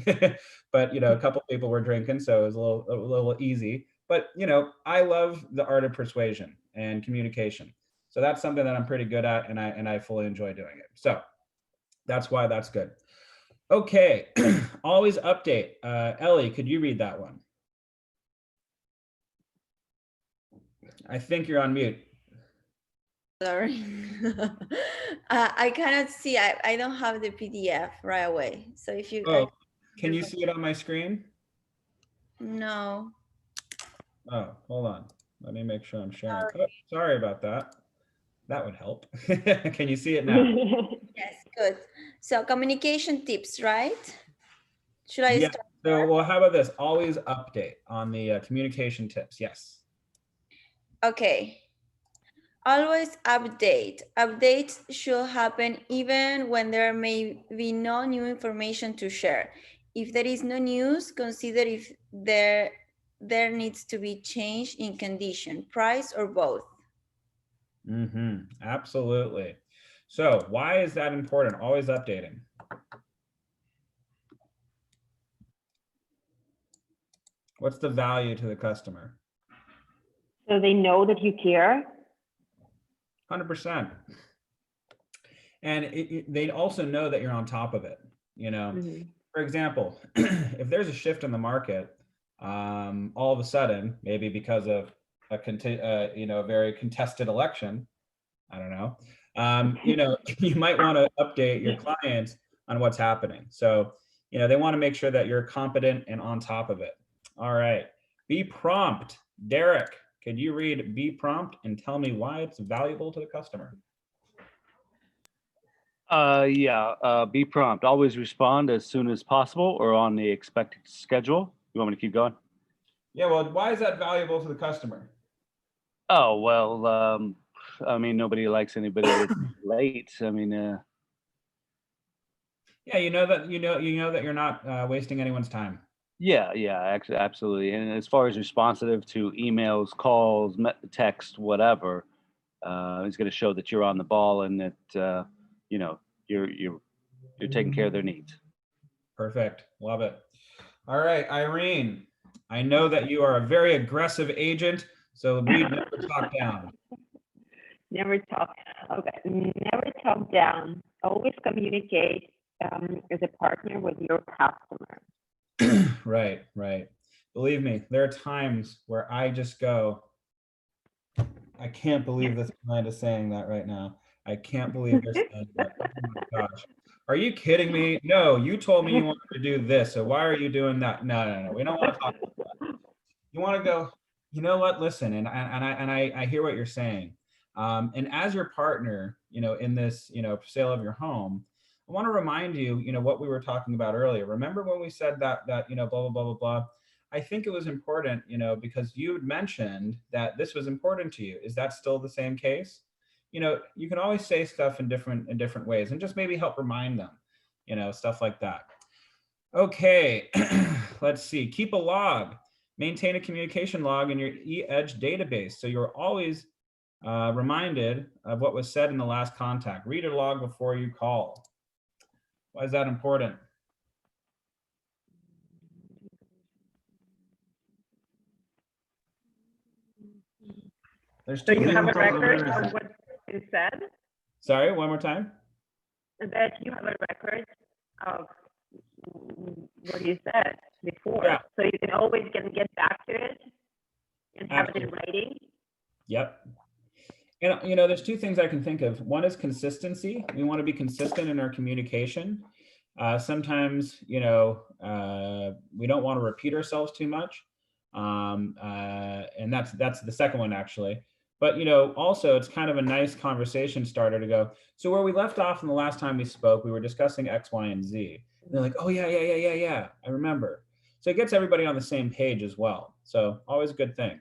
but, you know, a couple people were drinking, so it was a little easy. But, you know, I love the art of persuasion and communication. So that's something that I'm pretty good at, and I fully enjoy doing it. So that's why that's good. Okay, always update. Ellie, could you read that one? I think you're on mute. Sorry. I cannot see. I don't have the PDF right away. So if you can you see it on my screen? No. Oh, hold on. Let me make sure I'm sharing. Oh, sorry about that. That would help. Can you see it now? Yes, good. So communication tips, right? Should I start? So, well, how about this? Always update on the communication tips. Yes. Okay. Always update. Updates should happen even when there may be no new information to share. If there is no news, consider if there needs to be change in condition, price, or both. Absolutely. So why is that important? Always updating. What's the value to the customer? So they know that you care. 100%. And they also know that you're on top of it. You know, for example, if there's a shift in the market, all of a sudden, maybe because of a very contested election, I don't know, you know, you might want to update your clients on what's happening. So, you know, they want to make sure that you're competent and on top of it. All right. Be prompt. Derek, could you read be prompt and tell me why it's valuable to the customer? Be prompt. Always respond as soon as possible or on the expected schedule. You want me to keep going? Yeah, well, why is that valuable to the customer? Oh, well, I mean, nobody likes anybody that's late. I mean, yeah, you know that you're not wasting anyone's time. Yeah, actually, absolutely. And as far as responsive to emails, calls, text, whatever, it's going to show that you're on the ball and that you know you're taking care of their needs. Perfect, love it. All right, Irene, I know that you are a very aggressive agent, so we never talk down. Never talk. Okay, never talk down. Always communicate as a partner with your customer. Right. Believe me, there are times where I just go, I can't believe this client is saying that right now. I can't believe they're saying that. Oh my gosh. Are you kidding me? No, you told me you wanted to do this. So why are you doing that? No. We don't want to talk about that. You want to go, You know what? Listen, and I hear what you're saying. And as your partner, in this, sale of your home, I want to remind you, what we were talking about earlier. Remember when we said that blah blah blah blah blah. I think it was important, because you had mentioned that this was important to you. Is that still the same case? You can always say stuff in different ways, and just maybe help remind them, stuff like that. Okay, let's see. Keep a log. Maintain a communication log in your eEdge database, so you're always reminded of what was said in the last contact. Read a log before you call. Why is that important? There's So two you have things. a record of what is said, Sorry, one more time. that you have a record of what you said before. Yeah. So you can always get back to it and have it in Absolutely. writing. Yep. And there's two things I can think of. One is consistency. We want to be consistent in our communication. Sometimes, we don't want to repeat ourselves too much. And that's the second one, actually. But, also it's kind of a nice conversation starter to go, so where we left off in the last time we spoke, we were discussing X, Y, and Z. And they're like, oh, yeah, I remember. So it gets everybody on the same page as well. So always a good thing.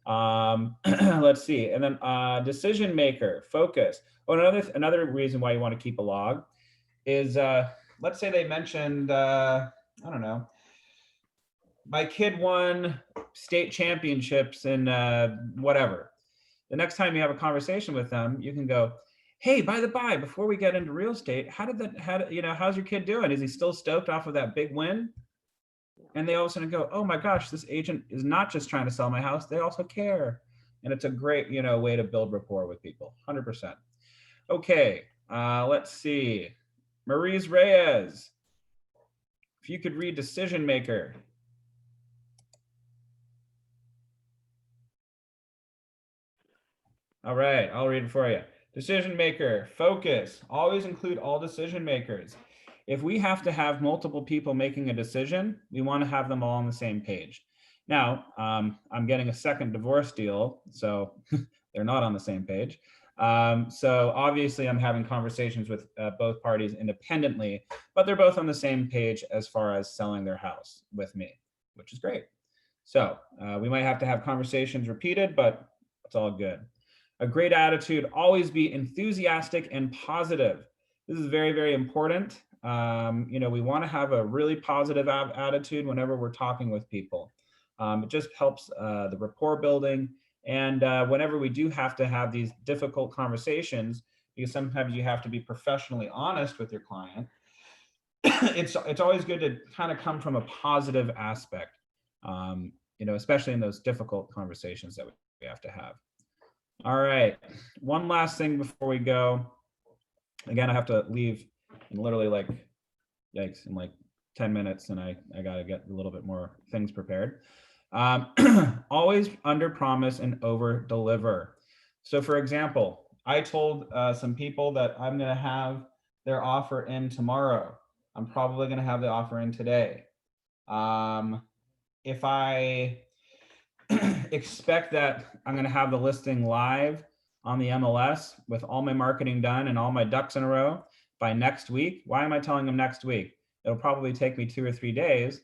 Let's see. And then decision maker, focus. Oh, another reason why you want to keep a log is, let's say they mentioned, I don't know, my kid won state championships in whatever. The next time you have a conversation with them, you can go, hey, by the by, before we get into real estate, how's your kid doing? Is he still stoked off of that big win? And they all of a sudden go, oh my gosh, this agent is not just trying to sell my house, they also care. And it's a great, way to build rapport with people, 100%. Okay, let's see. Maurice Reyes, if you could read decision maker. All right, I'll read it for you. Decision maker, focus, always include all decision makers. If we have to have multiple people making a decision, we want to have them all on the same page. Now, I'm getting a second divorce deal, so they're not on the same page. So obviously I'm having conversations with both parties independently, but they're both on the same page as far as selling their house with me, which is great. So we might have to have conversations repeated, but it's all good. A great attitude, always be enthusiastic and positive. This is very, very important. We want to have a really positive attitude whenever we're talking with people. It just helps the rapport building. And whenever we do have to have these difficult conversations, because sometimes you have to be professionally honest with your client, it's always good to kind of come from a positive aspect, especially in those difficult conversations that we have to have. All right, one last thing before we go. Again, I have to leave in literally in 10 minutes, and I got to get a little bit more things prepared. Always under promise and over deliver. So for example, I told some people that I'm going to have their offer in tomorrow. I'm probably going to have the offer in today. If I expect that I'm going to have the listing live on the MLS with all my marketing done and all my ducks in a row by next week, why am I telling them next week? It'll probably take me 2 or 3 days,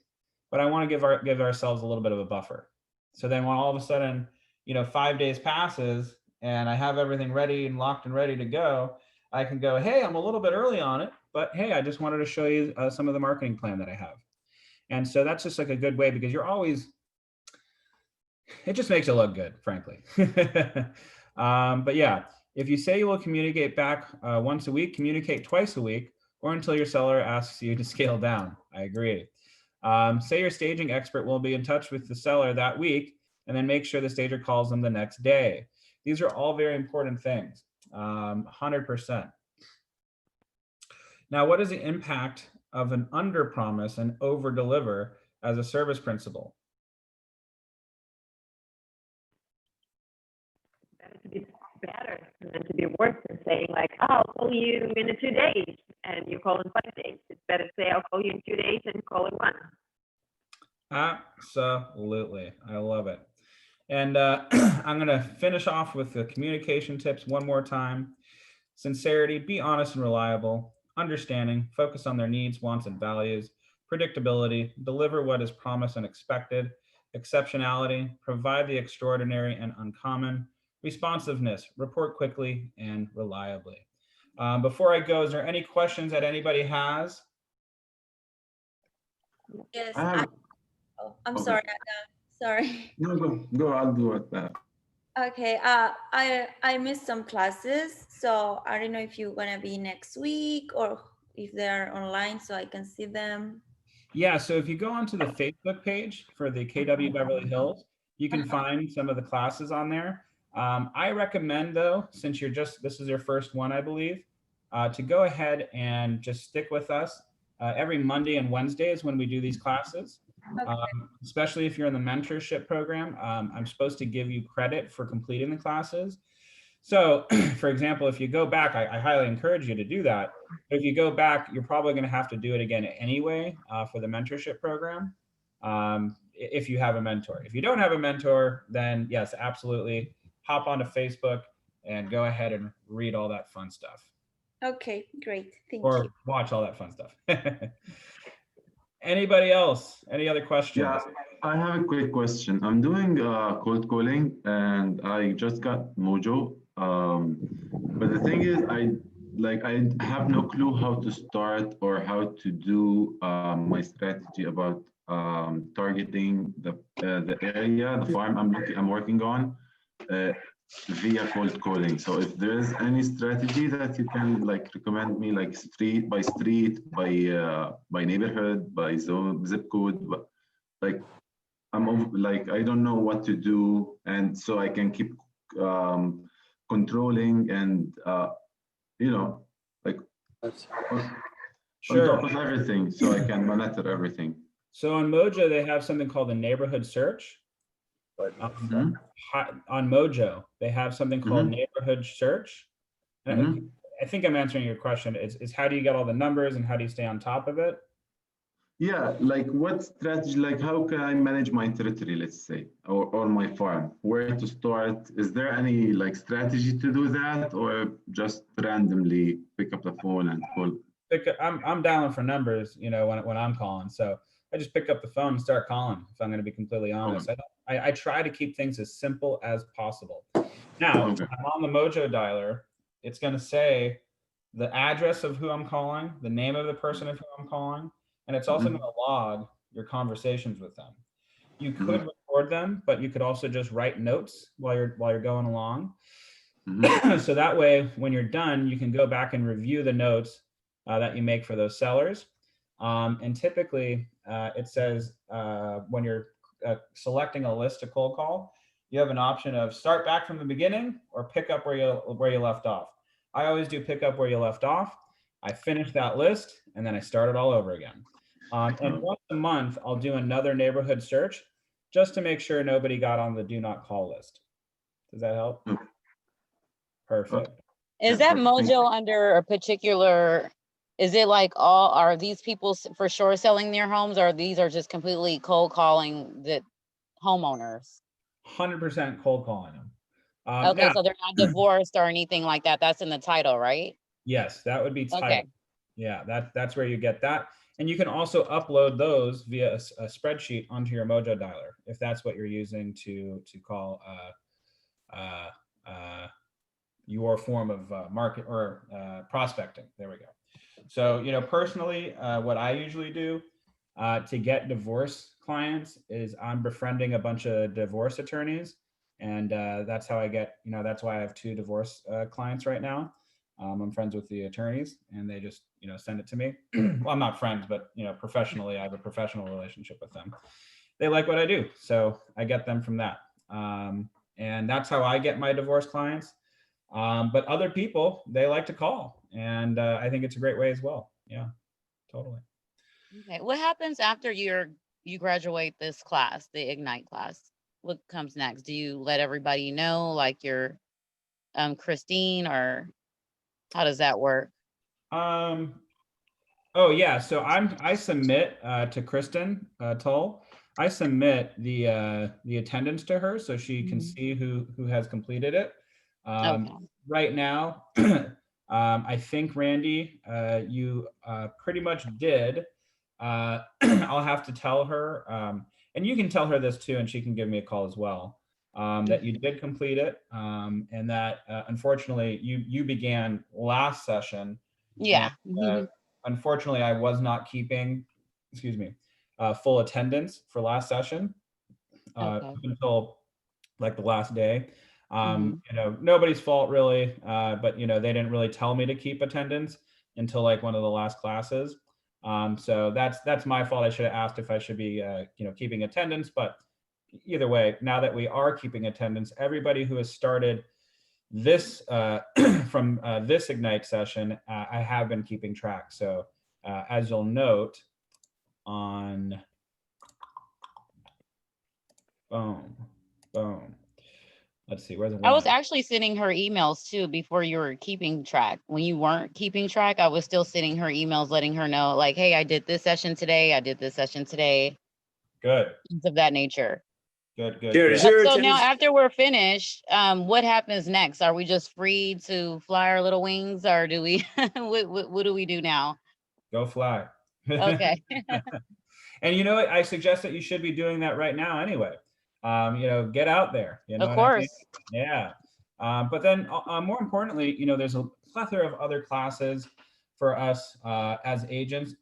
but I want to give ourselves a little bit of a buffer. So then when all of a sudden, 5 days passes and I have everything ready and locked and ready to go, I can go, hey, I'm a little bit early on it, but hey, I just wanted to show you some of the marketing plan that I have. And so that's just like a good way, because it just makes it look good, frankly. But yeah, if you say you will communicate back once a week, communicate twice a week, or until your seller asks you to scale down. I agree. Say your staging expert will be in touch with the seller that week, and then make sure the stager calls them the next day. These are all very important things, 100%. Now, what is the impact of an under promise and over deliver as a service principle? To be better than to be worse than saying like, oh, I'll call you in 2 days and you call in 5 days. It's better to say I'll call you in 2 days and call in 1. Absolutely. I love it. And I'm going to finish off with the communication tips one more time. Sincerity, be honest and reliable, understanding, focus on their needs, wants, and values, predictability, deliver what is promised and expected, exceptionality, provide the extraordinary and uncommon, responsiveness, report quickly and reliably. Before I go, is there any questions that anybody has? Yes, I have, I'm okay. sorry, Anna. Sorry. No, go, I'll do it. Okay, I missed some classes, so I don't know if you're gonna be next week or if they're online so I can see them. Yeah, so if you go onto the Facebook page for the KW Beverly Hills, you can find some of the classes on there. I recommend though, since this is your first one, I believe, to go ahead and just stick with us. Every Monday and Wednesdays when we do these classes, especially if you're in the mentorship program, I'm supposed to give you credit for completing the classes. So for example, if you go back, I highly encourage you to do that. But if you go back, you're probably going to have to do it again anyway for the mentorship program. If you have a mentor. If you don't have a mentor, then yes, absolutely. Hop onto Facebook and go ahead and read all that fun stuff. Okay, great. Thank Or you. watch all that fun stuff. Anybody else? Any other questions? Yeah, I have a quick question. I'm doing cold calling and I just got Mojo. But the thing is, I have no clue how to start or how to do my strategy about targeting the area, the farm I'm working on via cold calling. So if there's any strategy that you can recommend me, like street, by neighborhood, by zone, zip code, but I don't know what to do, and so I can keep controlling and Sure. on top of everything, so I can monitor everything. So on Mojo, they have something called the neighborhood search. On Mojo, they have something called neighborhood search. And I think I'm answering your question. Is how do you get all the numbers and how do you stay on top of it? Yeah, what strategy, how can I manage my territory, let's say, or my farm? Where to start? Is there any strategy to do that, or just randomly pick up the phone and call? I'm dialing for numbers, when I'm calling. So I just pick up the phone and start calling, if I'm going to be completely honest. I try to keep things as simple as possible. Now, I'm on the Mojo dialer. It's going to say the address of who I'm calling, the name of the person of who I'm calling, and it's also going to log your conversations with them. You could record them, but you could also just write notes while you're going along. So that way, when you're done, you can go back and review the notes that you make for those sellers. And typically, it says when you're selecting a list to cold call, you have an option of start back from the beginning or pick up where you left off. I always do pick up where you left off. I finish that list and then I start it all over again. And once a month, I'll do another neighborhood search just to make sure nobody got on the do not call list. Does that help? Perfect. Is that Mojo under a particular, is it are these people for sure selling their homes, or these are just completely cold calling the homeowners? 100% cold calling them. Okay, now, so they're not divorced or anything like that. That's in the title, right? Yes, that would be title. Okay. Yeah, that's where you get that. And you can also upload those via a spreadsheet onto your Mojo dialer if that's what you're using to call your form of market or prospecting. There we go. So, personally, what I usually do to get divorce clients is I'm befriending a bunch of divorce attorneys. And that's how I get, that's why I have 2 divorce clients right now. I'm friends with the attorneys and they just, send it to me. Well, I'm not friends, but, professionally, I have a professional relationship with them. They like what I do. So I get them from that. And that's how I get my divorce clients. But other people, they like to call. And I think it's a great way as well. Yeah, totally. Okay. What happens after you graduate this class, the Ignite class? What comes next? Do you let everybody know, like you're Christine, or how does that work? Oh yeah, so I submit to Kristen Tull. I submit the attendance to her so she can see who has completed it. Okay. Right now, I think Randy, you pretty much did. I'll have to tell her, and you can tell her this too, and she can give me a call as well. That you did complete it, and that unfortunately you began last session. Yeah. And, unfortunately, I was not keeping, excuse me, full attendance for last session Okay. up until like the last day. Mhm. You know, nobody's fault really, but you know, they didn't really tell me to keep attendance until like one of the last classes. So that's my fault. I should have asked if I should be, you know, keeping attendance, but either way, now that we are keeping attendance, everybody who has started this from this Ignite session, I have been keeping track. So as you'll note on, boom, boom. Let's see, where's the I was one? actually sending her emails too before you were keeping track. When you weren't keeping track, I was still sending her emails, letting her know, like, hey, I did this session today. I did this session today. Good, Things of that nature. good, good, Jared, good. is your So now attendance? after we're finished, what happens next? Are we just free to fly our little wings, or do we what do we do now? Go fly. Okay. And you know what? I suggest that you should be doing that right now anyway. You know, get out there. You know Of what I mean? course. Yeah. But then more importantly, you know, there's a plethora of other classes for us as agents.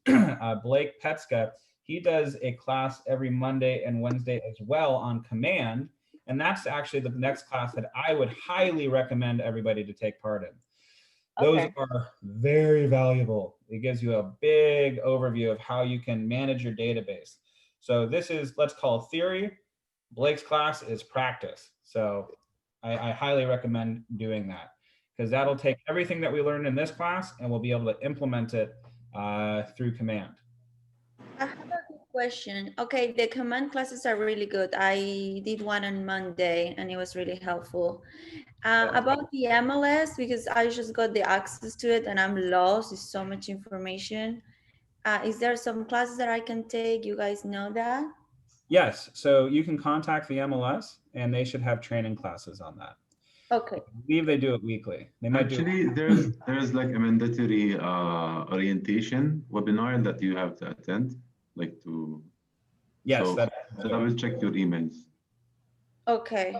Blake Petska, he does a class every Monday and Wednesday as well on command. And that's actually the next class that I would highly recommend everybody to take part in. Those Okay. are very valuable. It gives you a big overview of how you can manage your database. So this is, let's call it theory. Blake's class is practice. So I highly recommend doing that because that'll take everything that we learned in this class and we'll be able to implement it through command. I have a good question. Okay, the command classes are really good. I did one on Monday and it was really helpful. About the MLS, because I just got the access to it and I'm lost. It's so much information. Is there some classes that I can take? You guys know that? Yes, so you can contact the MLS and they should have training classes on that. Okay. I believe they do it weekly. They might Actually, there's like a mandatory orientation webinar that you have to attend, like to. Yes, So double check your emails. Okay.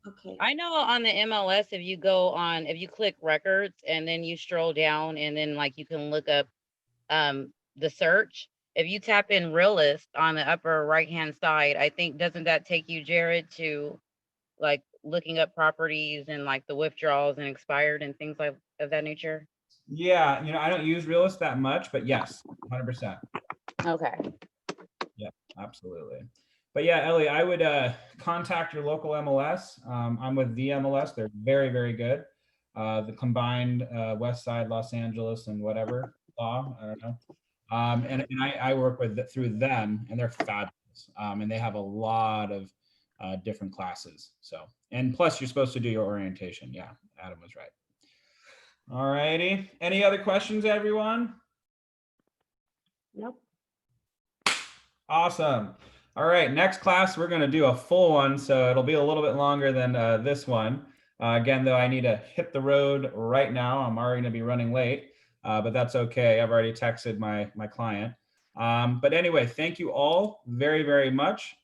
Okay. I know on the MLS, if you click records and then you scroll down and then like you can look up the search. If you tap in realist on the upper right hand side, I think doesn't that take you, Jared, to like looking up properties and like the withdrawals and expired and things like of that nature? Yeah, you know, I don't use Realist that much, but yes, 100%. Okay. Yeah, absolutely. But yeah, Ellie, I would contact your local MLS. I'm with the MLS. They're very, very good. The combined West Side, Los Angeles, and whatever law, I don't know. And I work with through them, and they're fabulous. And they have a lot of different classes. So, and plus you're supposed to do your orientation. Yeah, Adam was right. All righty. Any other questions, everyone? Nope. Awesome. All right, next class, we're going to do a full one, so it'll be a little bit longer than this one. Again, though, I need to hit the road right now. I'm already going to be running late, but that's okay. I've already texted my client. But anyway, thank you all very, very much.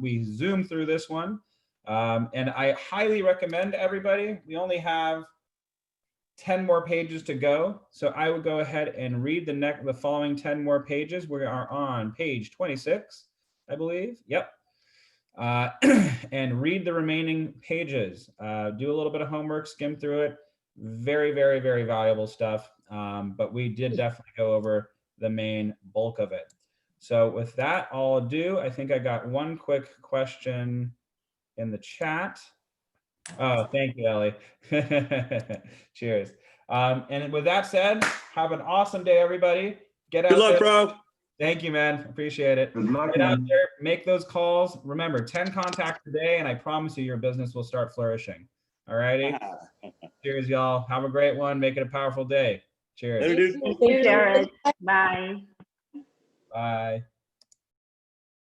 We zoomed through this one, and I highly recommend everybody. We only have 10 more pages to go. So I would go ahead and read the following 10 more pages. We are on page 26, I believe. Yep. And read the remaining pages. Do a little bit of homework, skim through it. Very, very, very valuable stuff. But we did definitely go over the main bulk of it. So with that, all I'll do, I think I got one quick question in the chat. Oh, thank you, Ellie. Cheers. And with that said, have an awesome day, everybody. Get out Good luck, there. bro. Thank you, man. Appreciate it. Good luck, Get out man. there, make those calls. Remember, 10 contacts a day, and I promise you your business will start flourishing. All righty. Cheers, y'all. Have a great one. Make it a powerful day. Cheers. Later, dude. Thank you, Jared. Bye. Bye.